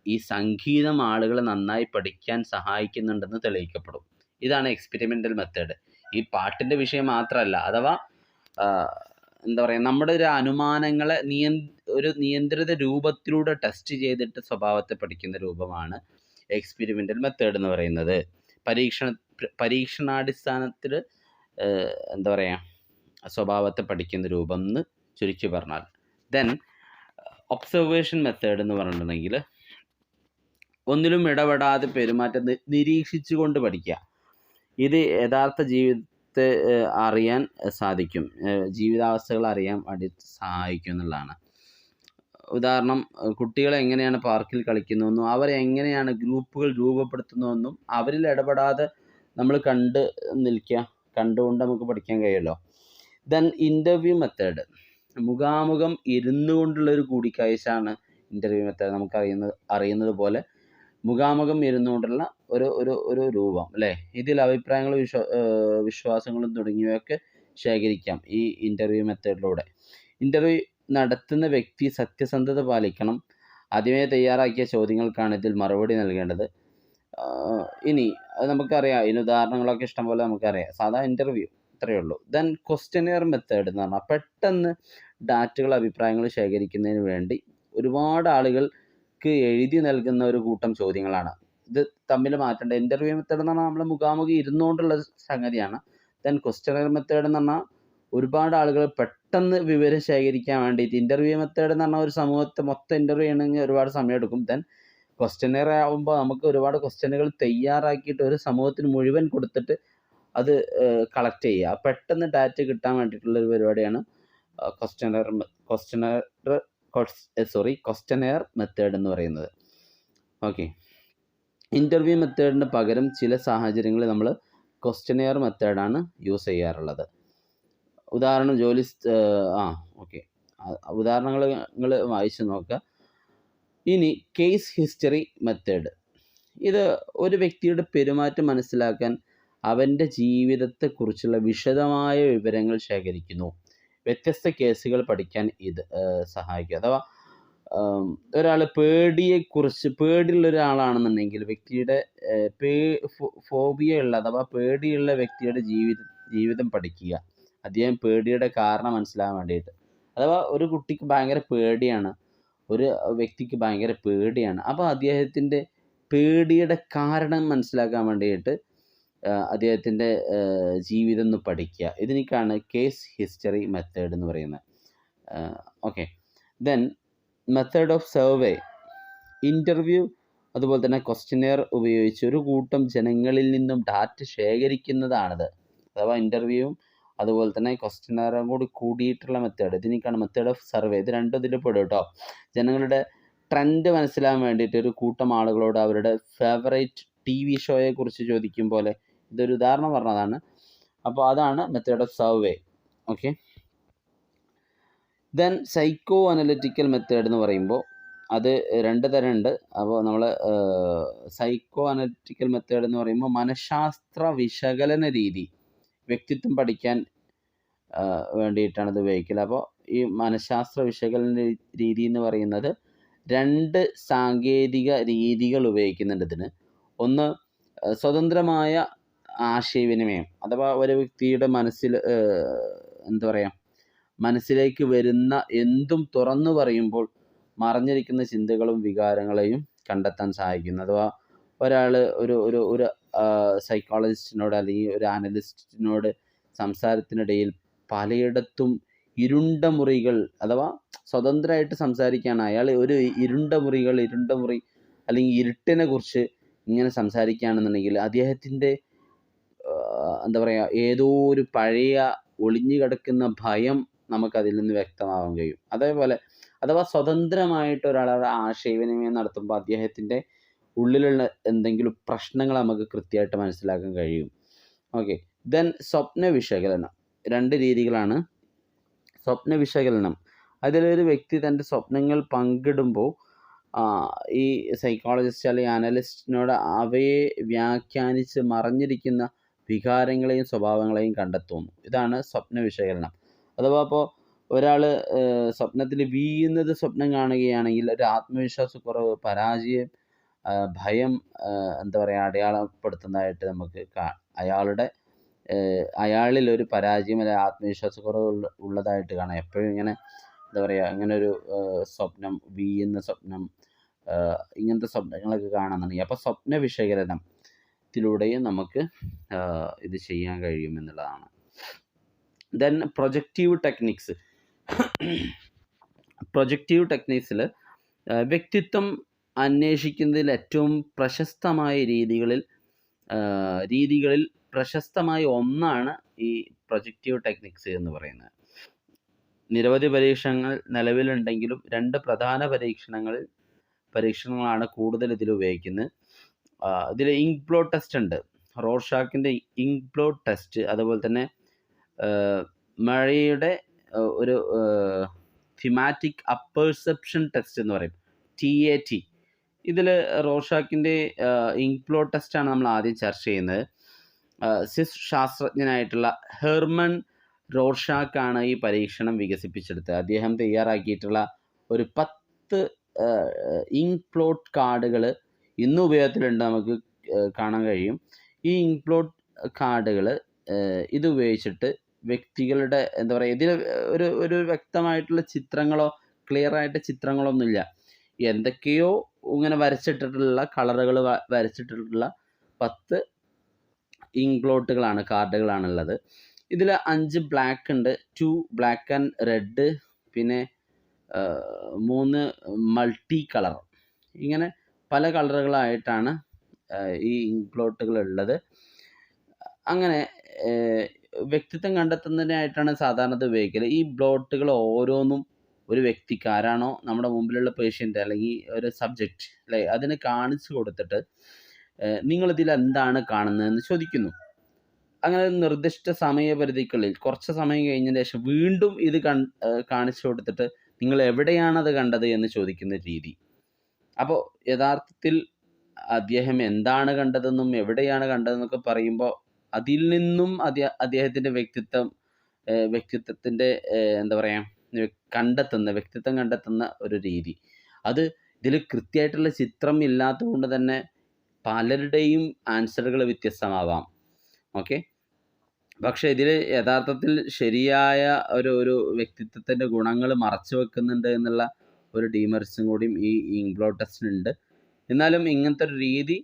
ഈ സംഗീതം ആളുകളെ നന്നായി പഠിക്കാൻ സഹായിക്കുന്നുണ്ടെന്ന് തെളിയിക്കപ്പെടും. ഇതാണ് എക്സ്പെരിമെൻ്റൽ മെത്തേഡ്. ഈ പാട്ടിൻ്റെ വിഷയം മാത്രമല്ല, അഥവാ എന്താ പറയുക, നമ്മുടെ ഒരു അനുമാനങ്ങളെ ഒരു നിയന്ത്രിത രൂപത്തിലൂടെ ടെസ്റ്റ് ചെയ്തിട്ട് സ്വഭാവത്തെ പഠിക്കുന്ന രൂപമാണ് എക്സ്പെരിമെൻ്റൽ മെത്തേഡ് എന്ന് പറയുന്നത്. പരീക്ഷണാടിസ്ഥാനത്തിൽ എന്താ പറയുക, സ്വഭാവത്തെ പഠിക്കുന്ന രൂപം എന്ന് ചുരുക്കി പറഞ്ഞാൽ. ദെൻ ഒബ്സർവേഷൻ മെത്തേഡ് എന്ന് പറഞ്ഞിട്ടുണ്ടെങ്കിൽ ഒന്നിലും ഇടപെടാതെ പെരുമാറ്റം നിരീക്ഷിച്ചു കൊണ്ട് പഠിക്കുക. ഇത് യഥാർത്ഥ ജീവിതത്തെ അറിയാൻ സാധിക്കും, ജീവിതാവസ്ഥകൾ അറിയാൻ വേണ്ടി സഹായിക്കും എന്നുള്ളതാണ്. ഉദാഹരണം, കുട്ടികൾ എങ്ങനെയാണ് പാർക്കിൽ കളിക്കുന്നതെന്നും അവരെങ്ങനെയാണ് ഗ്രൂപ്പുകൾ രൂപപ്പെടുത്തുന്നതെന്നും അവരിൽ ഇടപെടാതെ നമ്മൾ കണ്ടുകൊണ്ട് നമുക്ക് പഠിക്കാൻ കഴിയുമല്ലോ. ദെൻ ഇൻ്റർവ്യൂ മെത്തേഡ്, മുഖാമുഖം ഇരുന്നു കൊണ്ടുള്ളൊരു കൂടിക്കാഴ്ചയാണ് ഇൻ്റർവ്യൂ മെത്തേഡ്. നമുക്ക് അറിയുന്നത് പോലെ മുഖാമുഖം ഇരുന്നുകൊണ്ടുള്ള ഒരു രൂപം അല്ലേ. ഇതിൽ അഭിപ്രായങ്ങളും വിശ്വാസങ്ങളും തുടങ്ങിയവയൊക്കെ ശേഖരിക്കാം ഈ ഇൻ്റർവ്യൂ മെത്തേഡിലൂടെ. ഇൻ്റർവ്യൂ നടത്തുന്ന വ്യക്തി സത്യസന്ധത പാലിക്കണം. ആദ്യമേ തയ്യാറാക്കിയ ചോദ്യങ്ങൾക്കാണ് ഇതിൽ മറുപടി നൽകേണ്ടത്. ഇനി അത് നമുക്കറിയാം, ഇതിന് ഉദാഹരണങ്ങളൊക്കെ ഇഷ്ടംപോലെ നമുക്കറിയാം. സാധാ ഇൻ്റർവ്യൂ ഇത്രയേ ഉള്ളൂ. ദെൻ ക്വസ്റ്റ്യനെയർ മെത്തേഡ് എന്ന് പറഞ്ഞാൽ പെട്ടെന്ന് ഡാറ്റകൾ, അഭിപ്രായങ്ങൾ ശേഖരിക്കുന്നതിന് വേണ്ടി ഒരുപാട് ആളുകൾക്ക് എഴുതി നൽകുന്ന ഒരു കൂട്ടം ചോദ്യങ്ങളാണ്. ഇത് തമ്മിൽ മാറ്റേണ്ട. ഇൻ്റർവ്യൂ മെത്തേഡ് എന്ന് പറഞ്ഞാൽ നമ്മൾ മുഖാമുഖി ഇരുന്നുകൊണ്ടുള്ള സംഗതിയാണ്. ദെൻ ക്വസ്റ്റ്യനെയർ മെത്തേഡ് എന്ന് പറഞ്ഞാൽ ഒരുപാട് ആളുകൾ പെട്ടെന്ന് വിവരം ശേഖരിക്കാൻ വേണ്ടിയിട്ട്. ഇൻ്റർവ്യൂ മെത്തേഡ് എന്ന് പറഞ്ഞാൽ ഒരു സമൂഹത്തെ മൊത്തം ഇൻ്റർവ്യൂ ചെയ്യണമെങ്കിൽ ഒരുപാട് സമയം എടുക്കും. ദെൻ ക്വസ്റ്റ്യനെയർ ആകുമ്പോൾ നമുക്ക് ഒരുപാട് ക്വസ്റ്റ്യനുകൾ തയ്യാറാക്കിയിട്ട് ഒരു സമൂഹത്തിന് മുഴുവൻ കൊടുത്തിട്ട് അത് കളക്ട് ചെയ്യുക. പെട്ടെന്ന് ഡാറ്റ കിട്ടാൻ വേണ്ടിയിട്ടുള്ളൊരു പരിപാടിയാണ് ക്വസ്റ്റ്യനെയർ മെത്തേഡ് എന്ന് പറയുന്നത്. ഓക്കെ, ഇൻ്റർവ്യൂ മെത്തേഡിന് പകരം ചില സാഹചര്യങ്ങളിൽ നമ്മൾ ക്വസ്റ്റ്യനെയർ മെത്തേഡാണ് യൂസ് ചെയ്യാറുള്ളത്. ഉദാഹരണം ഉദാഹരണങ്ങൾ നിങ്ങൾ വായിച്ച് നോക്കുക. ഇനി കേസ് ഹിസ്റ്ററി മെത്തേഡ്, ഇത് ഒരു വ്യക്തിയുടെ പെരുമാറ്റം മനസ്സിലാക്കാൻ അവൻ്റെ ജീവിതത്തെക്കുറിച്ചുള്ള വിശദമായ വിവരങ്ങൾ ശേഖരിക്കുന്നു. വ്യത്യസ്ത കേസുകൾ പഠിക്കാൻ ഇത് സഹായിക്കും. അഥവാ ഒരാൾ പേടിയുള്ള ഒരാളാണെന്നുണ്ടെങ്കിൽ വ്യക്തിയുടെ ഫോബിയ ഉള്ള, അഥവാ പേടിയുള്ള വ്യക്തിയുടെ ജീവിതം പഠിക്കുക. അദ്ദേഹം പേടിയുടെ കാരണം മനസ്സിലാകാൻ വേണ്ടിയിട്ട്. അഥവാ ഒരു കുട്ടിക്ക് ഭയങ്കര പേടിയാണ്, ഒരു വ്യക്തിക്ക് ഭയങ്കര പേടിയാണ്, അപ്പോൾ അദ്ദേഹത്തിൻ്റെ പേടിയുടെ കാരണം മനസ്സിലാക്കാൻ വേണ്ടിയിട്ട് അദ്ദേഹത്തിൻ്റെ ജീവിതം ഒന്ന് പഠിക്കുക. ഇതിനേക്കാണ് കേസ് ഹിസ്റ്ററി മെത്തേഡ് എന്ന് പറയുന്നത്. Okay, then method of survey, interview അതുപോലെ തന്നെ ക്വസ്റ്റ്യനെയർ ഉപയോഗിച്ച് ഒരു കൂട്ടം ജനങ്ങളിൽ നിന്നും ഡാറ്റ ശേഖരിക്കുന്നതാണിത്. അഥവാ ഇൻ്റർവ്യൂവും അതുപോലെ തന്നെ ക്വസ്റ്റ്യനെയറും കൂടി കൂടിയിട്ടുള്ള മെത്തേഡ്, ഇതിനേക്കാണ് മെത്തേഡ് ഓഫ് സർവേ. ഇത് രണ്ടും ഇതിൽ പെടും കേട്ടോ. ജനങ്ങളുടെ ട്രെൻഡ് മനസ്സിലാകാൻ വേണ്ടിയിട്ട് ഒരു കൂട്ടം ആളുകളോട് അവരുടെ ഫേവറേറ്റ് TV ഷോയെക്കുറിച്ച് ചോദിക്കും പോലെ, ഇതൊരു ഉദാഹരണം പറഞ്ഞതാണ്. അപ്പോൾ അതാണ് method of survey. Okay. Then psycho analytical method എന്ന് പറയുമ്പോൾ അത് 2 തരമുണ്ട്. അപ്പോൾ നമ്മൾ സൈക്കോ അനലിറ്റിക്കൽ മെത്തേഡ് എന്ന് പറയുമ്പോൾ മനഃശാസ്ത്ര വിശകലന രീതി, വ്യക്തിത്വം പഠിക്കാൻ വേണ്ടിയിട്ടാണ് ഇത് ഉപയോഗിക്കൽ. അപ്പോൾ ഈ മനഃശാസ്ത്ര വിശകലന രീതി എന്ന് പറയുന്നത് 2 സാങ്കേതിക രീതികൾ ഉപയോഗിക്കുന്നുണ്ട് ഇതിന്. ഒന്ന്, സ്വതന്ത്രമായ ആശയവിനിമയം, അഥവാ ഒരു വ്യക്തിയുടെ മനസ്സിലേക്ക് വരുന്ന എന്തും തുറന്നു പറയുമ്പോൾ മറഞ്ഞിരിക്കുന്ന ചിന്തകളും വികാരങ്ങളെയും കണ്ടെത്താൻ സഹായിക്കുന്നു. അഥവാ ഒരാൾ ഒരു സൈക്കോളജിസ്റ്റിനോട് അല്ലെങ്കിൽ ഒരു അനലിസ്റ്റിനോട് സംസാരത്തിനിടയിൽ പലയിടത്തും ഇരുണ്ട മുറികൾ, അഥവാ സ്വതന്ത്രമായിട്ട് സംസാരിക്കുകയാണ് അയാൾ, ഒരു ഇരുണ്ട മുറി അല്ലെങ്കിൽ ഇരുട്ടിനെ കുറിച്ച് ഇങ്ങനെ സംസാരിക്കുകയാണെന്നുണ്ടെങ്കിൽ അദ്ദേഹത്തിൻ്റെ ഏതോ ഒരു പഴയ ഒളിഞ്ഞു കിടക്കുന്ന ഭയം നമുക്കതിൽ നിന്ന് വ്യക്തമാവാൻ കഴിയും. അതേപോലെ അഥവാ സ്വതന്ത്രമായിട്ട് ഒരാളുടെ ആശയവിനിമയം നടത്തുമ്പോൾ അദ്ദേഹത്തിൻ്റെ ഉള്ളിലുള്ള എന്തെങ്കിലും പ്രശ്നങ്ങൾ നമുക്ക് കൃത്യമായിട്ട് മനസ്സിലാക്കാൻ കഴിയും. ഓക്കെ. ദെൻ സ്വപ്ന വിശകലനം. 2 രീതികളാണ്. സ്വപ്ന വിശകലനം, അതിലൊരു വ്യക്തി തൻ്റെ സ്വപ്നങ്ങൾ പങ്കിടുമ്പോൾ ഈ സൈക്കോളജിസ്റ്റ് അല്ലെങ്കിൽ അനലിസ്റ്റിനോട് അവയെ വ്യാഖ്യാനിച്ച് മറഞ്ഞിരിക്കുന്ന വികാരങ്ങളെയും സ്വഭാവങ്ങളെയും കണ്ടെത്തുന്നു. ഇതാണ് സ്വപ്ന വിശകലനം. അഥവാ ഇപ്പോൾ ഒരാൾ സ്വപ്നത്തിൽ വീഴുന്നത് സ്വപ്നം കാണുകയാണെങ്കിൽ ഒരു ആത്മവിശ്വാസക്കുറവ്, പരാജയം, ഭയം അടയാളപ്പെടുത്തുന്നതായിട്ട് നമുക്ക് അയാളിൽ ഒരു പരാജയം അല്ലെങ്കിൽ ആത്മവിശ്വാസക്കുറവ് ഉള്ളതായിട്ട് കാണാം. എപ്പോഴും ഇങ്ങനെ ഇങ്ങനെ ഒരു സ്വപ്നം, വീഴുന്ന സ്വപ്നം, ഇങ്ങനത്തെ സ്വപ്നങ്ങളൊക്കെ കാണുന്നുണ്ടെങ്കിൽ അപ്പോൾ സ്വപ്ന വിശകലനത്തിലൂടെയും നമുക്ക് ഇത് ചെയ്യാൻ കഴിയുമെന്നുള്ളതാണ്. Then projective techniques. പ്രൊജക്റ്റീവ് ടെക്നിക്സിൽ വ്യക്തിത്വം അന്വേഷിക്കുന്നതിൽ ഏറ്റവും പ്രശസ്തമായ രീതികളിൽ പ്രശസ്തമായ ഒന്നാണ് ഈ പ്രൊജക്റ്റീവ് ടെക്നിക്സ് എന്ന് പറയുന്നത്. നിരവധി പരീക്ഷണങ്ങൾ നിലവിലുണ്ടെങ്കിലും 2 പ്രധാന പരീക്ഷണങ്ങളാണ് കൂടുതൽ ഇതിൽ ഉപയോഗിക്കുന്നത്. ഇതിൽ ഇങ്ക് ബ്ലോട്ട് ടെസ്റ്റ് ഉണ്ട്, റോർഷാക്കിൻ്റെ ഇങ്ക് ബ്ലോട്ട് ടെസ്റ്റ്. അതുപോലെ തന്നെ മഴയുടെ ഒരു തിമാറ്റിക് അപ്പർസെപ്ഷൻ ടെസ്റ്റ് എന്ന് പറയും, TAT. ഇതിൽ റോർഷാക്കിൻ്റെ ഇങ്ക് ബ്ലോട്ട് ടെസ്റ്റാണ് നമ്മൾ ആദ്യം ചർച്ച ചെയ്യുന്നത്. സ്വിസ് ശാസ്ത്രജ്ഞനായിട്ടുള്ള ഹെർമൻ റോർഷാക്കാണ് ഈ പരീക്ഷണം വികസിപ്പിച്ചെടുത്തത്. അദ്ദേഹം തയ്യാറാക്കിയിട്ടുള്ള ഒരു 10 ഇങ്ക് ബ്ലോട്ട് കാർഡുകൾ ഇന്നും ഉപയോഗത്തിലുണ്ട്, നമുക്ക് കാണാൻ കഴിയും. ഈ ഇങ്ക് ബ്ലോട്ട് കാർഡുകൾ ഇത് ഉപയോഗിച്ചിട്ട് വ്യക്തികളുടെ ഇതിൽ ഒരു വ്യക്തമായിട്ടുള്ള ചിത്രങ്ങളോ ക്ലിയർ ആയിട്ട് ചിത്രങ്ങളൊന്നുമില്ല, എന്തൊക്കെയോ ഇങ്ങനെ വരച്ചിട്ടിട്ടുള്ള കളറുകൾ വരച്ചിട്ടിട്ടുള്ള 10 ഇങ്ക് ബ്ലോട്ടുകളാണ്, കാർഡുകളാണുള്ളത്. ഇതിൽ 5 ബ്ലാക്ക് ഉണ്ട്, 2 ബ്ലാക്ക് ആൻഡ് റെഡ്, പിന്നെ 3 മൾട്ടി കളർ. ഇങ്ങനെ പല കളറുകളായിട്ടാണ് ഈ ഇങ്ക് ബ്ലോട്ടുകൾ ഉള്ളത്. അങ്ങനെ വ്യക്തിത്വം കണ്ടെത്തുന്നതിനായിട്ടാണ് സാധാരണ ഇത് ഉപയോഗിക്കൽ. ഈ ബ്ലോട്ടുകൾ ഓരോന്നും ഒരു വ്യക്തിക്ക്, ആരാണോ നമ്മുടെ മുമ്പിലുള്ള പേഷ്യൻ്റ് അല്ലെങ്കിൽ ഒരു സബ്ജക്റ്റ് അല്ലേ, അതിന് കാണിച്ചു കൊടുത്തിട്ട് നിങ്ങളിതിൽ എന്താണ് കാണുന്നതെന്ന് ചോദിക്കുന്നു. അങ്ങനെ നിർദ്ദിഷ്ട സമയപരിധിക്കുള്ളിൽ കുറച്ച് സമയം കഴിഞ്ഞതിന് ശേഷം വീണ്ടും ഇത് കാണിച്ചു കൊടുത്തിട്ട് നിങ്ങൾ എവിടെയാണത് കണ്ടത് എന്ന് ചോദിക്കുന്ന രീതി. അപ്പോൾ യഥാർത്ഥത്തിൽ അദ്ദേഹം എന്താണ് കണ്ടതെന്നും എവിടെയാണ് കണ്ടതെന്നൊക്കെ പറയുമ്പോൾ അതിൽ നിന്നും അദ്ദേഹത്തിൻ്റെ വ്യക്തിത്വത്തിൻ്റെ വ്യക്തിത്വം കണ്ടെത്തുന്ന ഒരു രീതി. അത് ഇതിൽ കൃത്യമായിട്ടുള്ള ചിത്രം ഇല്ലാത്തത് കൊണ്ട് തന്നെ പലരുടെയും ആൻസറുകൾ വ്യത്യസ്തമാവാം. ഓക്കെ. പക്ഷേ ഇതിൽ യഥാർത്ഥത്തിൽ ശരിയായ ഒരു വ്യക്തിത്വത്തിൻ്റെ ഗുണങ്ങൾ മറച്ചു വെക്കുന്നുണ്ട് എന്നുള്ള ഒരു ഡീമെറിറ്റ്സും കൂടിയും ഈ ഇങ്ക് ബ്ലോട്ട് ടെസ്റ്റിനുണ്ട്. എന്നാലും ഇങ്ങനത്തെ ഒരു രീതി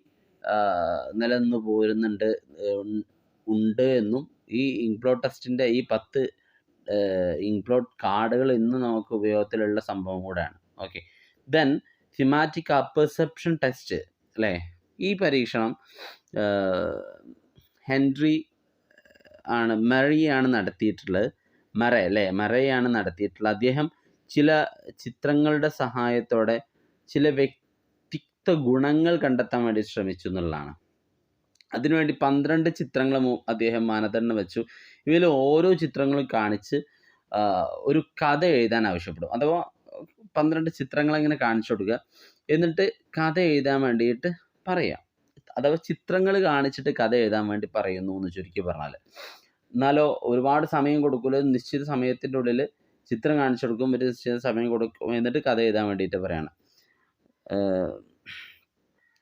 നിലനിന്ന് പോരുന്നുണ്ട് എന്നും ഈ ഇങ്ക് ബ്ലോട്ട് ടെസ്റ്റിൻ്റെ ഈ 10 ഇങ്ക് ബ്ലോട്ട് കാർഡുകൾ ഇന്ന് നമുക്ക് ഉപയോഗത്തിലുള്ള സംഭവം കൂടെയാണ്. Okay. Then thematic apperception test അല്ലേ, ഈ പരീക്ഷണം ഹെൻറി മറെയാണ് നടത്തിയിട്ടുള്ളത്. മറെയാണ് നടത്തിയിട്ടുള്ളത്. അദ്ദേഹം ചില ചിത്രങ്ങളുടെ സഹായത്തോടെ ചില വ്യക്തിത്വ ഗുണങ്ങൾ കണ്ടെത്താൻ വേണ്ടി ശ്രമിച്ചു എന്നുള്ളതാണ്. അതിനുവേണ്ടി 12 ചിത്രങ്ങൾ അദ്ദേഹം മാനദണ്ഡം വെച്ചു. ഇവയിൽ ഓരോ ചിത്രങ്ങളും കാണിച്ച് ഒരു കഥ എഴുതാൻ ആവശ്യപ്പെടും. അഥവാ 12 ചിത്രങ്ങളിങ്ങനെ കാണിച്ചു കൊടുക്കുക. എന്നിട്ട് കഥ എഴുതാൻ വേണ്ടിയിട്ട് പറയാം. അഥവാ ചിത്രങ്ങൾ കാണിച്ചിട്ട് കഥ എഴുതാൻ വേണ്ടി പറയുന്നു എന്ന് ചുരുക്കി പറഞ്ഞാൽ. എന്നാലോ ഒരുപാട് സമയം കൊടുക്കില്ല. നിശ്ചിത സമയത്തിൻ്റെ ഉള്ളിൽ ചിത്രം കാണിച്ചു കൊടുക്കും, ഒരു നിശ്ചിത സമയം കൊടുക്കും, എന്നിട്ട് കഥ എഴുതാൻ വേണ്ടിയിട്ട് പറയാണ്.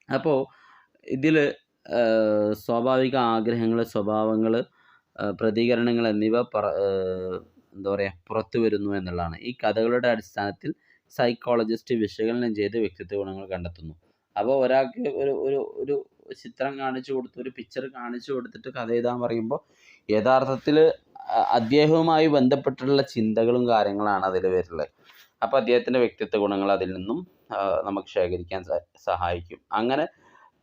അപ്പോൾ ഇതിൽ സ്വാഭാവിക ആഗ്രഹങ്ങൾ, സ്വഭാവങ്ങൾ, പ്രതികരണങ്ങൾ എന്നിവ എന്താ പറയുക പുറത്തു വരുന്നു എന്നുള്ളതാണ്. ഈ കഥകളുടെ അടിസ്ഥാനത്തിൽ സൈക്കോളജിസ്റ്റ് വിശകലനം ചെയ്ത് വ്യക്തിത്വ ഗുണങ്ങൾ കണ്ടെത്തുന്നു. അപ്പോൾ ഒരാൾക്ക് ഒരു ചിത്രം കാണിച്ചു കൊടുത്ത്, ഒരു പിക്ചർ കാണിച്ചു കൊടുത്തിട്ട് കഥ എഴുതാൻ പറയുമ്പോൾ യഥാർത്ഥത്തിൽ അദ്ദേഹവുമായി ബന്ധപ്പെട്ടുള്ള ചിന്തകളും കാര്യങ്ങളാണ് അതിൽ വരുന്നത്. അപ്പോൾ അദ്ദേഹത്തിൻ്റെ വ്യക്തിത്വ ഗുണങ്ങൾ അതിൽ നിന്നും നമുക്ക് ശേഖരിക്കാൻ സഹായിക്കും. അങ്ങനെ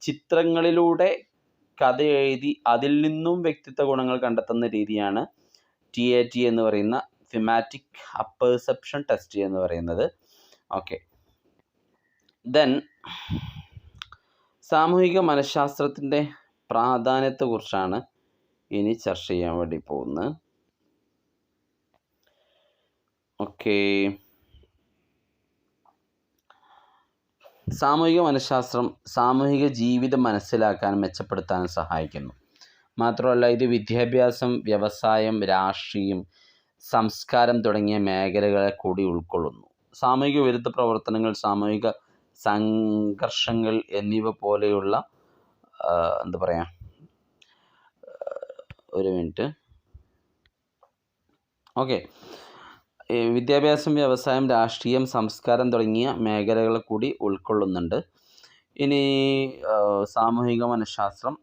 ചിത്രങ്ങളിലൂടെ കഥ എഴുതി അതിൽ നിന്നും വ്യക്തിത്വ ഗുണങ്ങൾ കണ്ടെത്തുന്ന രീതിയാണ് TAT എന്ന് പറയുന്ന തിമാറ്റിക് അപ്പർസെപ്ഷൻ ടെസ്റ്റ് എന്ന് പറയുന്നത്. ഓക്കെ, ദെൻ സാമൂഹിക മനഃശാസ്ത്രത്തിൻ്റെ പ്രാധാന്യത്തെക്കുറിച്ചാണ് ഇനി ചർച്ച ചെയ്യാൻ വേണ്ടി പോകുന്നത്. ഓക്കെ, സാമൂഹിക മനഃശാസ്ത്രം സാമൂഹിക ജീവിതം മനസ്സിലാക്കാനും മെച്ചപ്പെടുത്താനും സഹായിക്കുന്നു. മാത്രമല്ല ഇത് വിദ്യാഭ്യാസം, വ്യവസായം, രാഷ്ട്രീയം, സംസ്കാരം തുടങ്ങിയ മേഖലകളെ കൂടി ഉൾക്കൊള്ളുന്നു. സാമൂഹിക വിരുദ്ധ പ്രവർത്തനങ്ങൾ, സാമൂഹിക സംഘർഷങ്ങൾ എന്നിവ പോലെയുള്ള എന്താ പറയുക, ഒരു മിനിറ്റ്. ഓക്കെ, വിദ്യാഭ്യാസം, വ്യവസായം, രാഷ്ട്രീയം, സംസ്കാരം തുടങ്ങിയ മേഖലകളെ കൂടി ഉൾക്കൊള്ളുന്നുണ്ട്. ഇനി സാമൂഹിക മനഃശാസ്ത്രം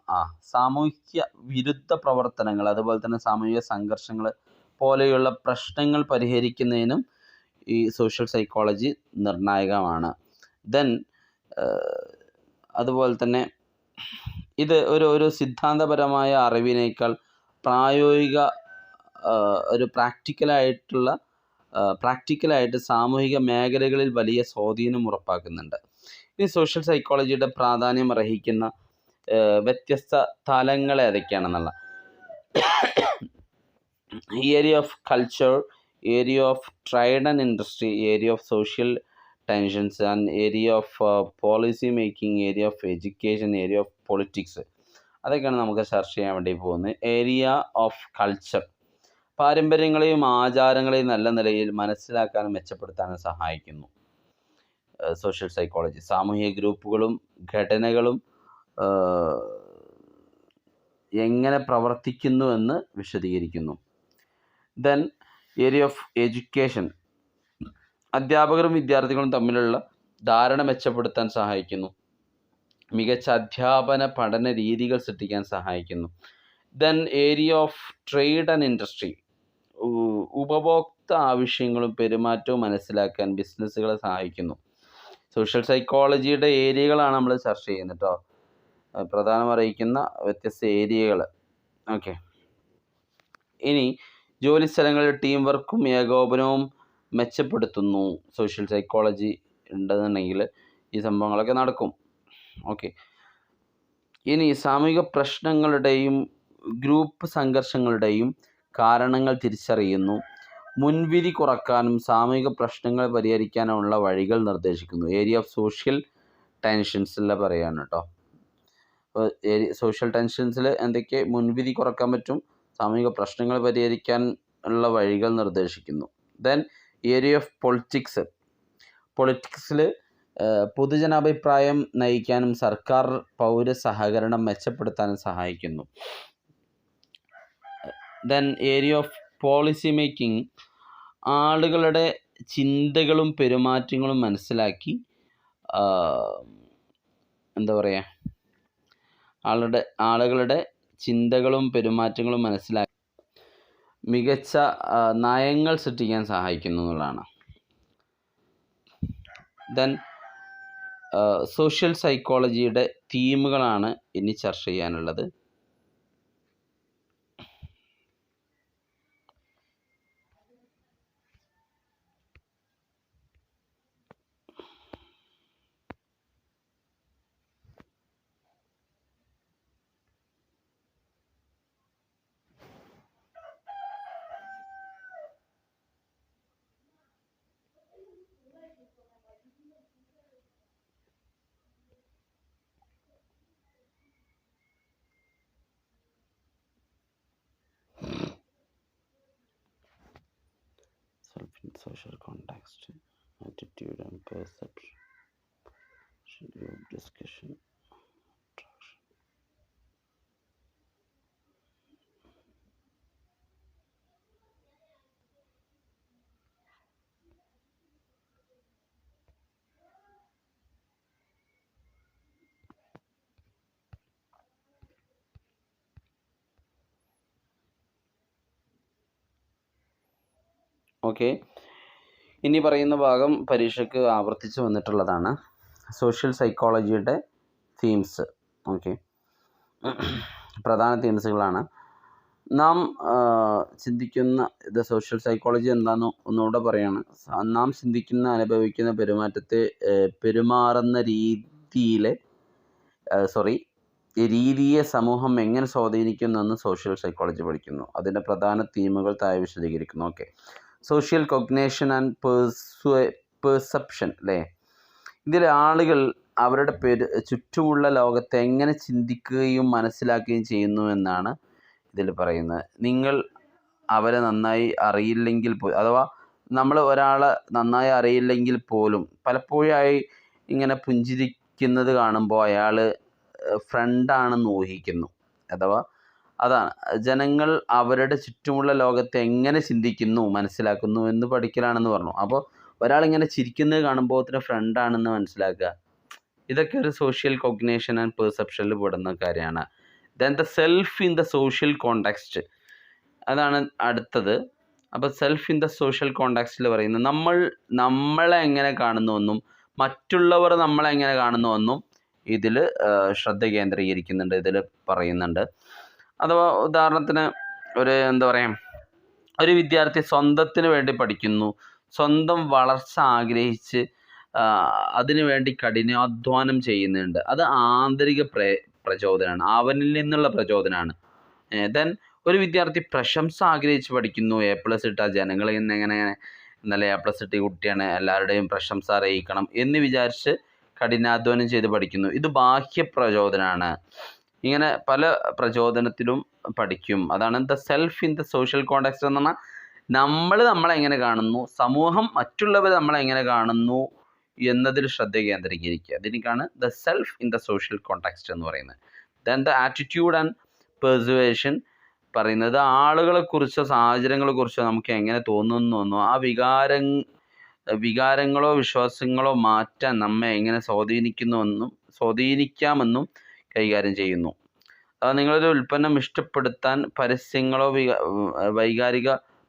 സാമൂഹ്യ വിരുദ്ധ പ്രവർത്തനങ്ങൾ, അതുപോലെ തന്നെ സാമൂഹിക സംഘർഷങ്ങൾ പോലെയുള്ള പ്രശ്നങ്ങൾ പരിഹരിക്കുന്നതിനും ഈ സോഷ്യൽ സൈക്കോളജി നിർണായകമാണ്. ദെൻ അതുപോലെ തന്നെ ഇത് ഒരു സിദ്ധാന്തപരമായ അറിവിനേക്കാൾ പ്രായോഗിക ഒരു പ്രാക്ടിക്കലായിട്ട് സാമൂഹിക മേഖലകളിൽ വലിയ സ്വാധീനം ഉറപ്പാക്കുന്നുണ്ട്. ഈ സോഷ്യൽ സൈക്കോളജിയുടെ പ്രാധാന്യം അർഹിക്കുന്ന വ്യത്യസ്ത തലങ്ങൾ ഏതൊക്കെയാണെന്നുള്ള area of culture, area of trade and industry, area of social tensions and area of policy making, area of education, area of politics, അതൊക്കെയാണ് നമുക്ക് ചർച്ച ചെയ്യാൻ വേണ്ടി പോകുന്നത്. ഏരിയ ഓഫ് കൾച്ചർ പാരമ്പര്യങ്ങളെയും ആചാരങ്ങളെയും നല്ല നിലയിൽ മനസ്സിലാക്കാനും മെച്ചപ്പെടുത്താനും സഹായിക്കുന്നു സോഷ്യൽ സൈക്കോളജി. സാമൂഹിക ഗ്രൂപ്പുകളും ഘടനകളും എങ്ങനെ പ്രവർത്തിക്കുന്നു എന്ന് വിശദീകരിക്കുന്നു. ദെൻ ഏരിയ ഓഫ് എഡ്യൂക്കേഷൻ അധ്യാപകരും വിദ്യാർത്ഥികളും തമ്മിലുള്ള ധാരണ മെച്ചപ്പെടുത്താൻ സഹായിക്കുന്നു. മികച്ച അധ്യാപന പഠന രീതികൾ സൃഷ്ടിക്കാൻ സഹായിക്കുന്നു. Then area of trade and industry ഉപഭോക്തൃ ആവശ്യങ്ങളും പെരുമാറ്റവും മനസ്സിലാക്കാൻ ബിസിനസ്സുകളെ സഹായിക്കുന്നു. സോഷ്യൽ സൈക്കോളജിയുടെ ഏരിയകളാണ് നമ്മൾ ചർച്ച ചെയ്യുന്നത് കേട്ടോ, പ്രധാനം അറിയിക്കുന്ന വ്യത്യസ്ത ഏരിയകൾ. ഓക്കെ, ഇനി ജോലിസ്ഥലങ്ങളിൽ ടീം വർക്കും ഏകോപനവും മെച്ചപ്പെടുത്തുന്നു. സോഷ്യൽ സൈക്കോളജി ഉണ്ടെന്നുണ്ടെങ്കിൽ ഈ സംഭവങ്ങളൊക്കെ നടക്കും. ഓക്കെ, ഇനി സാമൂഹിക പ്രശ്നങ്ങളുടെയും ഗ്രൂപ്പ് സംഘർഷങ്ങളുടെയും കാരണങ്ങൾ തിരിച്ചറിയുന്നു. മുൻവിധി കുറക്കാനും സാമൂഹിക പ്രശ്നങ്ങൾ പരിഹരിക്കാനുമുള്ള വഴികൾ നിർദ്ദേശിക്കുന്നു. ഏരിയ ഓഫ് സോഷ്യൽ ടെൻഷൻസിൽ പറയാണ് കേട്ടോ. അപ്പോൾ സോഷ്യൽ ടെൻഷൻസിൽ എന്തൊക്കെ മുൻവിധി കുറക്കാൻ പറ്റും, സാമൂഹിക പ്രശ്നങ്ങൾ പരിഹരിക്കാൻ ഉള്ള വഴികൾ നിർദ്ദേശിക്കുന്നു. ദെൻ ഏരിയ ഓഫ് പൊളിറ്റിക്സിൽ പൊതുജനാഭിപ്രായം നയിക്കാനും സർക്കാർ പൗര സഹകരണം മെച്ചപ്പെടുത്താനും സഹായിക്കുന്നു. Then area of policy making ആളുകളുടെ ചിന്തകളും പെരുമാറ്റങ്ങളും മനസ്സിലാക്കി എന്താ പറയുക, ആളുകളുടെ ചിന്തകളും പെരുമാറ്റങ്ങളും മനസ്സിലാക്കി മികച്ച നയങ്ങൾ സൃഷ്ടിക്കാൻ സഹായിക്കുന്നു എന്നുള്ളതാണ്. ദെൻ സോഷ്യൽ സൈക്കോളജിയുടെ തീമുകളാണ് ഇനി ചർച്ച ചെയ്യാനുള്ളത്. self in social context, attitude and perception, group discussion, attraction. Okay, ഇനി പറയുന്ന ഭാഗം പരീക്ഷയ്ക്ക് ആവർത്തിച്ച് വന്നിട്ടുള്ളതാണ്. Social സൈക്കോളജിയുടെ themes. ഓക്കെ, പ്രധാന തീംസുകളാണ്. നാം ചിന്തിക്കുന്ന ഇത് സോഷ്യൽ സൈക്കോളജി എന്താണെന്ന് ഒന്നുകൂടെ പറയാണ്. നാം ചിന്തിക്കുന്ന, അനുഭവിക്കുന്ന പെരുമാറ്റത്തെ പെരുമാറുന്ന രീതിയെ സമൂഹം എങ്ങനെ സ്വാധീനിക്കുന്നെന്ന് സോഷ്യൽ സൈക്കോളജി പഠിക്കുന്നു. അതിൻ്റെ പ്രധാന തീമുകൾ താഴെ വിശദീകരിക്കുന്നു. ഓക്കെ, സോഷ്യൽ കൊഗ്നേഷൻ ആൻഡ് പെർസെപ്ഷൻ അല്ലേ. ഇതിൽ ആളുകൾ അവരുടെ ചുറ്റുമുള്ള ലോകത്തെ എങ്ങനെ ചിന്തിക്കുകയും മനസ്സിലാക്കുകയും ചെയ്യുന്നു എന്നാണ് ഇതിൽ പറയുന്നത്. നിങ്ങൾ അവരെ നന്നായി അറിയില്ലെങ്കിൽ അഥവാ നമ്മൾ ഒരാളെ നന്നായി അറിയില്ലെങ്കിൽ പോലും പലപ്പോഴായി ഇങ്ങനെ പുഞ്ചിരിക്കുന്നത് കാണുമ്പോൾ അയാൾ ഫ്രണ്ടാണെന്ന് ഊഹിക്കുന്നു. അഥവാ അതാണ് ജനങ്ങൾ അവരുടെ ചുറ്റുമുള്ള ലോകത്തെ എങ്ങനെ ചിന്തിക്കുന്നു, മനസ്സിലാക്കുന്നു എന്ന് പഠിക്കലാണെന്ന് പറഞ്ഞു. അപ്പോൾ ഒരാളിങ്ങനെ ചിരിക്കുന്നത് കാണുമ്പോൾ തന്നെ ഫ്രണ്ടാണെന്ന് മനസ്സിലാക്കുക. ഇതൊക്കെ ഒരു സോഷ്യൽ കൊഗ്നേഷൻ ആൻഡ് പെർസെപ്ഷനിൽ പെടുന്ന കാര്യമാണ്. Then the self in the social context, അതാണ് അടുത്തത്. അപ്പോൾ സെൽഫ് ഇൻ ദ സോഷ്യൽ കോണ്ടെക്സ്റ്റിൽ പറയുന്നത് നമ്മളെ എങ്ങനെ കാണുന്നുവെന്നും മറ്റുള്ളവർ നമ്മളെ എങ്ങനെ കാണുന്നുവെന്നും ഇതിൽ ശ്രദ്ധ കേന്ദ്രീകരിക്കുന്നുണ്ട്, ഇതിൽ പറയുന്നുണ്ട്. അഥവാ ഉദാഹരണത്തിന് ഒരു വിദ്യാർത്ഥി സ്വന്തത്തിന് വേണ്ടി പഠിക്കുന്നു, സ്വന്തം വളർച്ച ആഗ്രഹിച്ച് അതിനുവേണ്ടി കഠിനാധ്വാനം ചെയ്യുന്നുണ്ട്. അത് ആന്തരിക പ്രചോദനമാണ്, അവനിൽ നിന്നുള്ള പ്രചോദനമാണ്. ദെൻ ഒരു വിദ്യാർത്ഥി പ്രശംസ ആഗ്രഹിച്ച് പഠിക്കുന്നു. A+ ഇട്ടാൽ ജനങ്ങൾ എങ്ങനെ ഇന്നലെ A+ ഇട്ട കുട്ടിയാണ്, എല്ലാവരുടെയും പ്രശംസ അറിയിക്കണം എന്ന് വിചാരിച്ച് കഠിനാധ്വാനം ചെയ്ത് പഠിക്കുന്നു. ഇത് ബാഹ്യ പ്രചോദനമാണ്. ഇങ്ങനെ പല പ്രചോദനത്തിലും പഠിക്കും. അതാണ് the self in the social context എന്ന് പറഞ്ഞാൽ നമ്മളെങ്ങനെ കാണുന്നു, സമൂഹം മറ്റുള്ളവർ നമ്മളെങ്ങനെ കാണുന്നു എന്നതിൽ ശ്രദ്ധ കേന്ദ്രീകരിക്കുക. അതിനേക്കാണ് the self in the social context എന്ന് പറയുന്നത്. Then the attitude and persuasion പറയുന്നത് ആളുകളെക്കുറിച്ചോ സാഹചര്യങ്ങളെക്കുറിച്ചോ നമുക്ക് എങ്ങനെ തോന്നുന്നു, ആ വികാരങ്ങളോ വിശ്വാസങ്ങളോ മാറ്റാൻ നമ്മെ എങ്ങനെ സ്വാധീനിക്കാമെന്നും കൈകാര്യം ചെയ്യുന്നു. നിങ്ങളൊരു ഉൽപ്പന്നം ഇഷ്ടപ്പെടുത്താൻ പരസ്യങ്ങളോ വൈകാരിക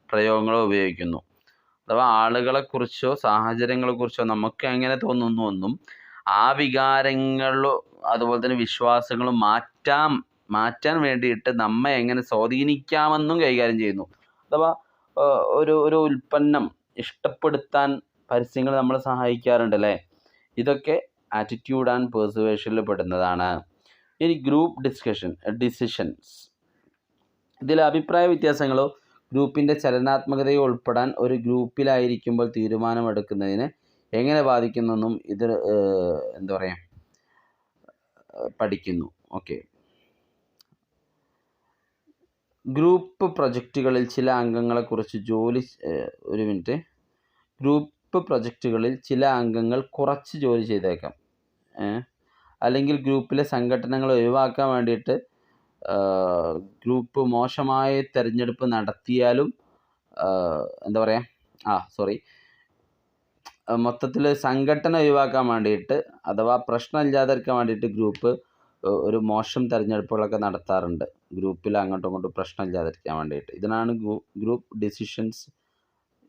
പ്രയോഗങ്ങളോ ഉപയോഗിക്കുന്നു. അഥവാ ആളുകളെക്കുറിച്ചോ സാഹചര്യങ്ങളെക്കുറിച്ചോ നമുക്ക് എങ്ങനെ തോന്നുന്നുവെന്നും ആ വികാരങ്ങളോ അതുപോലെ തന്നെ വിശ്വാസങ്ങളും മാറ്റാൻ വേണ്ടിയിട്ട് നമ്മെ എങ്ങനെ സ്വാധീനിക്കാമെന്നും കൈകാര്യം ചെയ്യുന്നു. അഥവാ ഒരു ഉൽപ്പന്നം ഇഷ്ടപ്പെടുത്താൻ പരസ്യങ്ങൾ നമ്മളെ സഹായിക്കാറുണ്ടല്ലേ. ഇതൊക്കെ ആറ്റിറ്റ്യൂഡ് ആൻഡ് പെർസുവേഷനിൽ പെടുന്നതാണ്. ഇനി ഗ്രൂപ്പ് ഡിസിഷൻസ്, ഇതിൽ അഭിപ്രായ വ്യത്യാസങ്ങളോ ഗ്രൂപ്പിൻ്റെ ചലനാത്മകതയോ ഉൾപ്പെടാൻ ഒരു ഗ്രൂപ്പിലായിരിക്കുമ്പോൾ തീരുമാനമെടുക്കുന്നതിനെ എങ്ങനെ ബാധിക്കുന്നെന്നും ഇത് പഠിക്കുന്നു. ഓക്കെ, ഗ്രൂപ്പ് പ്രൊജക്റ്റുകളിൽ ചില അംഗങ്ങൾ കുറച്ച് ജോലി ചെയ്തേക്കാം. അല്ലെങ്കിൽ ഗ്രൂപ്പിലെ സംഘടനകൾ ഒഴിവാക്കാൻ വേണ്ടിയിട്ട് ഗ്രൂപ്പ് മോശമായ തിരഞ്ഞെടുപ്പ് നടത്തിയാലും മൊത്തത്തിൽ സംഘടന ഒഴിവാക്കാൻ വേണ്ടിയിട്ട് അഥവാ പ്രശ്നം ഇല്ലാതിരിക്കാൻ വേണ്ടിയിട്ട് ഗ്രൂപ്പ് ഒരു മോശം തിരഞ്ഞെടുപ്പുകളൊക്കെ നടത്താറുണ്ട്, ഗ്രൂപ്പിൽ അങ്ങോട്ടും ഇങ്ങോട്ടും പ്രശ്നം ഇല്ലാതിരിക്കാൻ വേണ്ടിയിട്ട്. ഇതിനാണ് ഗ്രൂപ്പ് ഡിസിഷൻസ്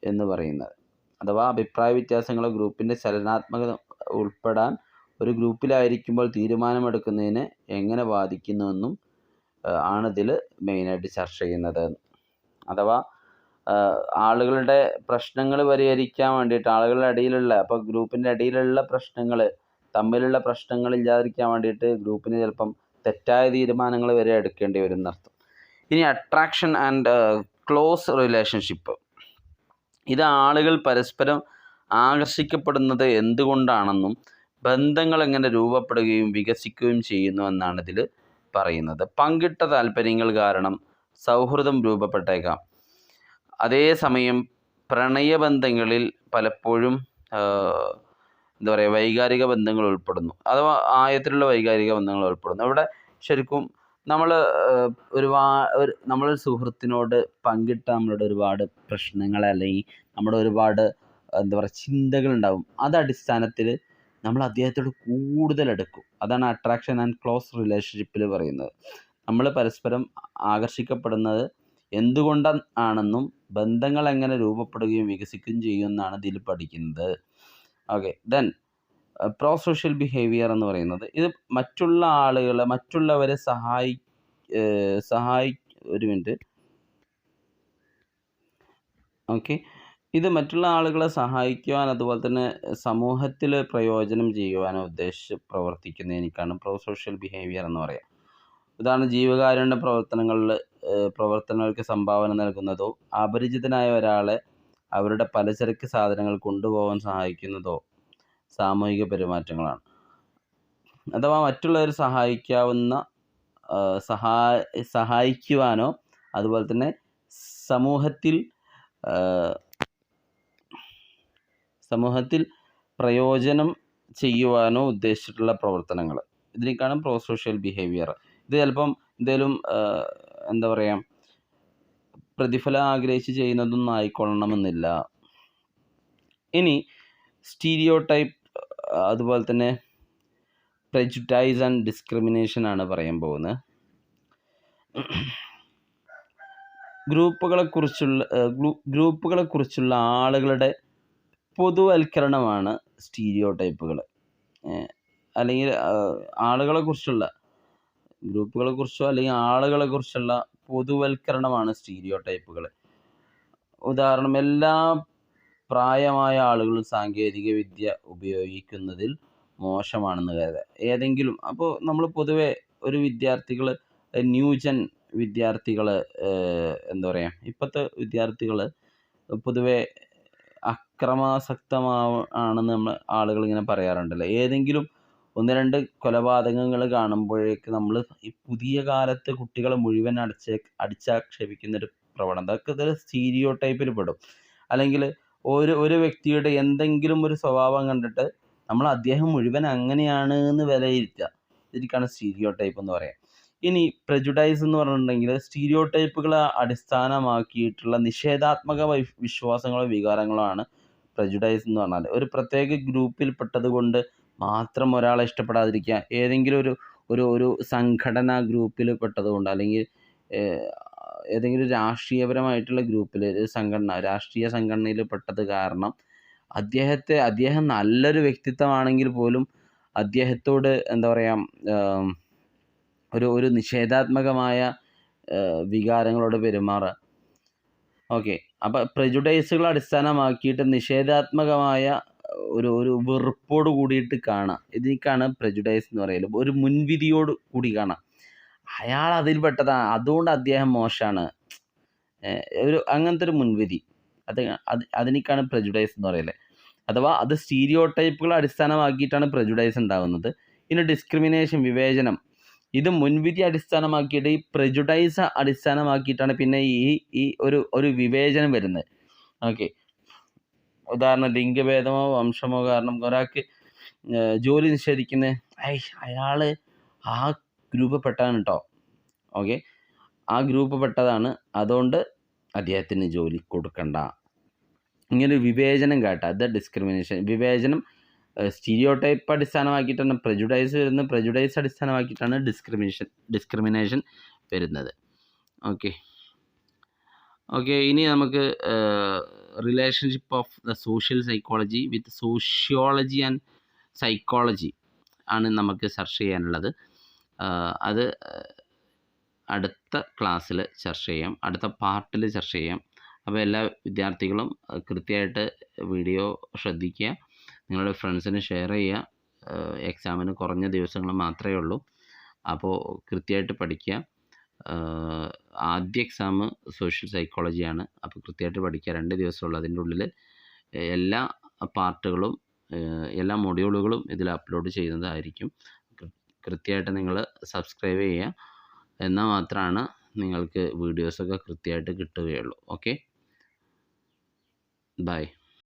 എന്ന് പറയുന്നത്. അഥവാ അഭിപ്രായ വ്യത്യാസങ്ങളോ ഗ്രൂപ്പിൻ്റെ ചലനാത്മകത ഉൾപ്പെടാൻ ഒരു ഗ്രൂപ്പിലായിരിക്കുമ്പോൾ തീരുമാനമെടുക്കുന്നതിനെ എങ്ങനെ ബാധിക്കുന്നുവെന്നും ആണിതിൽ മെയിനായിട്ട് ചർച്ച ചെയ്യുന്നത്. അഥവാ ആളുകളുടെ പ്രശ്നങ്ങൾ പരിഹരിക്കാൻ വേണ്ടിയിട്ട് ആളുകളുടെ ഇടയിലുള്ള, അപ്പോൾ ഗ്രൂപ്പിൻ്റെ ഇടയിലുള്ള തമ്മിലുള്ള പ്രശ്നങ്ങൾ ഇല്ലാതിരിക്കാൻ വേണ്ടിയിട്ട് ഗ്രൂപ്പിന് ചിലപ്പം തെറ്റായ തീരുമാനങ്ങൾ വരെ എടുക്കേണ്ടി വരും എന്നർത്ഥം. ഇനി അട്രാക്ഷൻ ആൻഡ് ക്ലോസ് റിലേഷൻഷിപ്പ്, ഇത് ആളുകൾ പരസ്പരം ആകർഷിക്കപ്പെടുന്നത് എന്തുകൊണ്ടാണെന്നും ബന്ധങ്ങൾ എങ്ങനെ രൂപപ്പെടുകയും വികസിക്കുകയും ചെയ്യുന്നു എന്നാണ് ഇതിൽ പറയുന്നത്. പങ്കിട്ട താല്പര്യങ്ങൾ കാരണം സൗഹൃദം രൂപപ്പെട്ടേക്കാം. അതേസമയം പ്രണയബന്ധങ്ങളിൽ പലപ്പോഴും എന്താ പറയുക, വൈകാരിക ബന്ധങ്ങൾ ഉൾപ്പെടുന്നു, അഥവാ ആയത്തിലുള്ള വൈകാരിക ബന്ധങ്ങൾ ഉൾപ്പെടുന്നു. അവിടെ ശരിക്കും നമ്മൾ നമ്മളൊരു സുഹൃത്തിനോട് പങ്കിട്ട നമ്മളുടെ ഒരുപാട് പ്രശ്നങ്ങൾ, അല്ലെങ്കിൽ നമ്മുടെ ഒരുപാട് എന്താ പറയുക ചിന്തകളുണ്ടാവും. അത് അടിസ്ഥാനത്തിൽ നമ്മൾ അദ്ദേഹത്തോട് കൂടുതൽ അടുക്കും. അതാണ് അട്രാക്ഷൻ ആൻഡ് ക്ലോസ് റിലേഷൻഷിപ്പിൽ പറയുന്നത്. നമ്മൾ പരസ്പരം ആകർഷിക്കപ്പെടുന്നത് എന്തുകൊണ്ടാണെന്നും ബന്ധങ്ങൾ എങ്ങനെ രൂപപ്പെടുകയും വികസിക്കുകയും ചെയ്യുമെന്നാണ് ഇതിൽ പഠിക്കുന്നത്. Okay, then pro social behaviour എന്ന് പറയുന്നത് ഇത് മറ്റുള്ളവരെ ഒരു മിനിറ്റ്. ഓക്കെ, ഇത് മറ്റുള്ള ആളുകളെ സഹായിക്കുവാൻ, അതുപോലെ തന്നെ സമൂഹത്തിൽ പ്രയോജനം ചെയ്യുവാനോ ഉദ്ദേശിച്ച് പ്രവർത്തിക്കുന്നതിനേക്കാണ് പ്രോ സോഷ്യൽ ബിഹേവിയർ എന്ന് പറയുക. ഉദാഹരണം, ജീവകാരുണ്യ പ്രവർത്തനങ്ങൾക്ക് സംഭാവന നൽകുന്നതോ അപരിചിതനായ ഒരാളെ അവരുടെ പലചരക്ക് സാധനങ്ങൾ കൊണ്ടുപോകാൻ സഹായിക്കുന്നതോ സാമൂഹിക പെരുമാറ്റങ്ങളാണ്. അഥവാ മറ്റുള്ളവർ സഹായിക്കുവാനോ അതുപോലെ തന്നെ സമൂഹത്തിൽ പ്രയോജനം ചെയ്യുവാനോ ഉദ്ദേശിച്ചിട്ടുള്ള പ്രവർത്തനങ്ങൾ, ഇതിനേക്കാണ് പ്രോ സോഷ്യൽ ബിഹേവിയർ. ഇത് ചിലപ്പം എന്തെങ്കിലും എന്താ പറയുക, പ്രതിഫലം ആഗ്രഹിച്ച് ചെയ്യുന്നതൊന്നും ആയിക്കൊള്ളണമെന്നില്ല. ഇനി സ്റ്റീരിയോ ടൈപ്പ്, അതുപോലെ തന്നെ പ്രെജുഡൈസ് ആൻഡ് ഡിസ്ക്രിമിനേഷൻ ആണ് പറയാൻ പോകുന്നത്. ഗ്രൂപ്പുകളെക്കുറിച്ചുള്ള ആളുകളുടെ പൊതുവൽക്കരണമാണ് സ്റ്റീരിയോ ടൈപ്പുകൾ. അല്ലെങ്കിൽ ഗ്രൂപ്പുകളെക്കുറിച്ചോ അല്ലെങ്കിൽ ആളുകളെക്കുറിച്ചുള്ള പൊതുവൽക്കരണമാണ് സ്റ്റീരിയോ ടൈപ്പുകൾ. ഉദാഹരണം, എല്ലാ പ്രായമായ ആളുകളും സാങ്കേതിക വിദ്യ ഉപയോഗിക്കുന്നതിൽ മോശമാണെന്ന് കരുതുക. അപ്പോൾ നമ്മൾ പൊതുവെ ഒരു ന്യൂജൻ വിദ്യാർത്ഥികൾ, എന്താ പറയുക, ഇപ്പോഴത്തെ വിദ്യാർത്ഥികൾ പൊതുവെ ആണെന്ന് ആളുകൾ ഇങ്ങനെ പറയാറുണ്ടല്ലോ. ഏതെങ്കിലും 1-2 കൊലപാതകങ്ങൾ കാണുമ്പോഴേക്ക് നമ്മൾ ഈ പുതിയ കാലത്ത് കുട്ടികളെ മുഴുവൻ അടിച്ചാക്ഷേപിക്കുന്നൊരു പ്രവണത, അതൊക്കെ ഇതിൽ സ്റ്റീരിയോ ടൈപ്പിൽ പെടും. അല്ലെങ്കിൽ ഒരു വ്യക്തിയുടെ എന്തെങ്കിലും ഒരു സ്വഭാവം കണ്ടിട്ട് നമ്മൾ അദ്ദേഹം മുഴുവൻ അങ്ങനെയാണ് എന്ന് വിലയിരുത്തുക. ഇതിലേക്കാണ് സ്റ്റീരിയോ ടൈപ്പ് എന്ന് പറയാം. ഇനി പ്രെജുഡൈസ് എന്ന് പറഞ്ഞിട്ടുണ്ടെങ്കിൽ സ്റ്റീരിയോ ടൈപ്പുകളെ അടിസ്ഥാനമാക്കിയിട്ടുള്ള നിഷേധാത്മക വിശ്വാസങ്ങളോ വികാരങ്ങളോ ആണ് പ്രെജുഡൈസ് എന്ന് പറഞ്ഞാൽ. ഒരു പ്രത്യേക ഗ്രൂപ്പിൽപ്പെട്ടത് കൊണ്ട് മാത്രം ഒരാളെ ഇഷ്ടപ്പെടാതിരിക്കുക, ഏതെങ്കിലും ഒരു സംഘടനാ ഗ്രൂപ്പിൽ പെട്ടതുകൊണ്ട്, അല്ലെങ്കിൽ ഏതെങ്കിലും രാഷ്ട്രീയപരമായിട്ടുള്ള ഗ്രൂപ്പിൽ, രാഷ്ട്രീയ സംഘടനയിൽ പെട്ടത് കാരണം അദ്ദേഹം നല്ലൊരു വ്യക്തിത്വമാണെങ്കിൽ പോലും അദ്ദേഹത്തോട് എന്താ പറയുക, ഒരു നിഷേധാത്മകമായ വികാരങ്ങളോട് പെരുമാറുക. ഓക്കെ, അപ്പോൾ പ്രെജുഡൈസുകൾ അടിസ്ഥാനമാക്കിയിട്ട് നിഷേധാത്മകമായ ഒരു വെറുപ്പോട് കൂടിയിട്ട് കാണാം. ഇതിലേക്കാണ് പ്രെജുഡൈസ് എന്ന് പറയുന്നത്. ഒരു മുൻവിധിയോട് കൂടി കാണാം, അയാൾ അതിൽപ്പെട്ടതാണ് അതുകൊണ്ട് അദ്ദേഹം മോശമാണ്, അങ്ങനത്തെ ഒരു മുൻവിധി, അതിനേക്കാണ് പ്രെജുഡൈസ് എന്ന് പറയുന്നത്. അഥവാ അത് സ്റ്റീരിയോ ടൈപ്പുകൾ അടിസ്ഥാനമാക്കിയിട്ടാണ് പ്രെജുഡൈസ് ഉണ്ടാകുന്നത്. ഇനി ഡിസ്ക്രിമിനേഷൻ, വിവേചനം, ഇത് മുൻവിധി അടിസ്ഥാനമാക്കിയിട്ട് ഈ പ്രെജുഡൈസ് അടിസ്ഥാനമാക്കിയിട്ടാണ് പിന്നെ ഈ ഒരു വിവേചനം വരുന്നത്. ഓക്കെ, ഉദാഹരണം, ലിംഗഭേദമോ വംശമോ കാരണം ഒരാൾക്ക് ജോലി നിഷേധിക്കുന്നത്, അയാൾ ആ ഗ്രൂപ്പിൽപ്പെട്ടതാണ് കേട്ടോ, ഓക്കെ, ആ ഗ്രൂപ്പ് പെട്ടതാണ്, അതുകൊണ്ട് അദ്ദേഹത്തിന് ജോലി കൊടുക്കണ്ട. ഇങ്ങനെ വിവേചനം കാട്ടുക, അത് ഡിസ്ക്രിമിനേഷൻ. വിവേചനം സ്റ്റീരിയോ ടൈപ്പ് അടിസ്ഥാനമാക്കിയിട്ടാണ് പ്രെജുഡൈസ് വരുന്നത്, പ്രെജുഡൈസ് അടിസ്ഥാനമാക്കിയിട്ടാണ് ഡിസ്ക്രിമിനേഷൻ വരുന്നത്. ഓക്കെ, ഇനി നമുക്ക് relationship of the social psychology with sociology and psychology ആണ് നമുക്ക് ചർച്ച ചെയ്യാനുള്ളത്. അത് അടുത്ത ക്ലാസ്സിൽ ചർച്ച ചെയ്യാം, അടുത്ത പാർട്ടിൽ ചർച്ച ചെയ്യാം. അപ്പോൾ എല്ലാ വിദ്യാർത്ഥികളും കൃത്യമായിട്ട് വീഡിയോ ശ്രദ്ധിക്കുക, നിങ്ങളുടെ ഫ്രണ്ട്സിന് ഷെയർ ചെയ്യുക. എക്സാമിന് കുറഞ്ഞ ദിവസങ്ങൾ മാത്രമേ ഉള്ളൂ, അപ്പോൾ കൃത്യമായിട്ട് പഠിക്കുക. ആദ്യ എക്സാം സോഷ്യൽ സൈക്കോളജിയാണ്, അപ്പോൾ കൃത്യമായിട്ട് പഠിക്കുക. 2 ദിവസമുള്ളൂ. അതിൻ്റെ ഉള്ളിൽ എല്ലാ പാർട്ടുകളും എല്ലാ മൊഡ്യൂളുകളും ഇതിൽ അപ്ലോഡ് ചെയ്യുന്നതായിരിക്കും. കൃത്യമായിട്ട് നിങ്ങൾ സബ്സ്ക്രൈബ് ചെയ്യുക, എന്നാൽ മാത്രമാണ് നിങ്ങൾക്ക് വീഡിയോസൊക്കെ കൃത്യമായിട്ട് കിട്ടുകയുള്ളൂ. ഓക്കെ. ബൈ.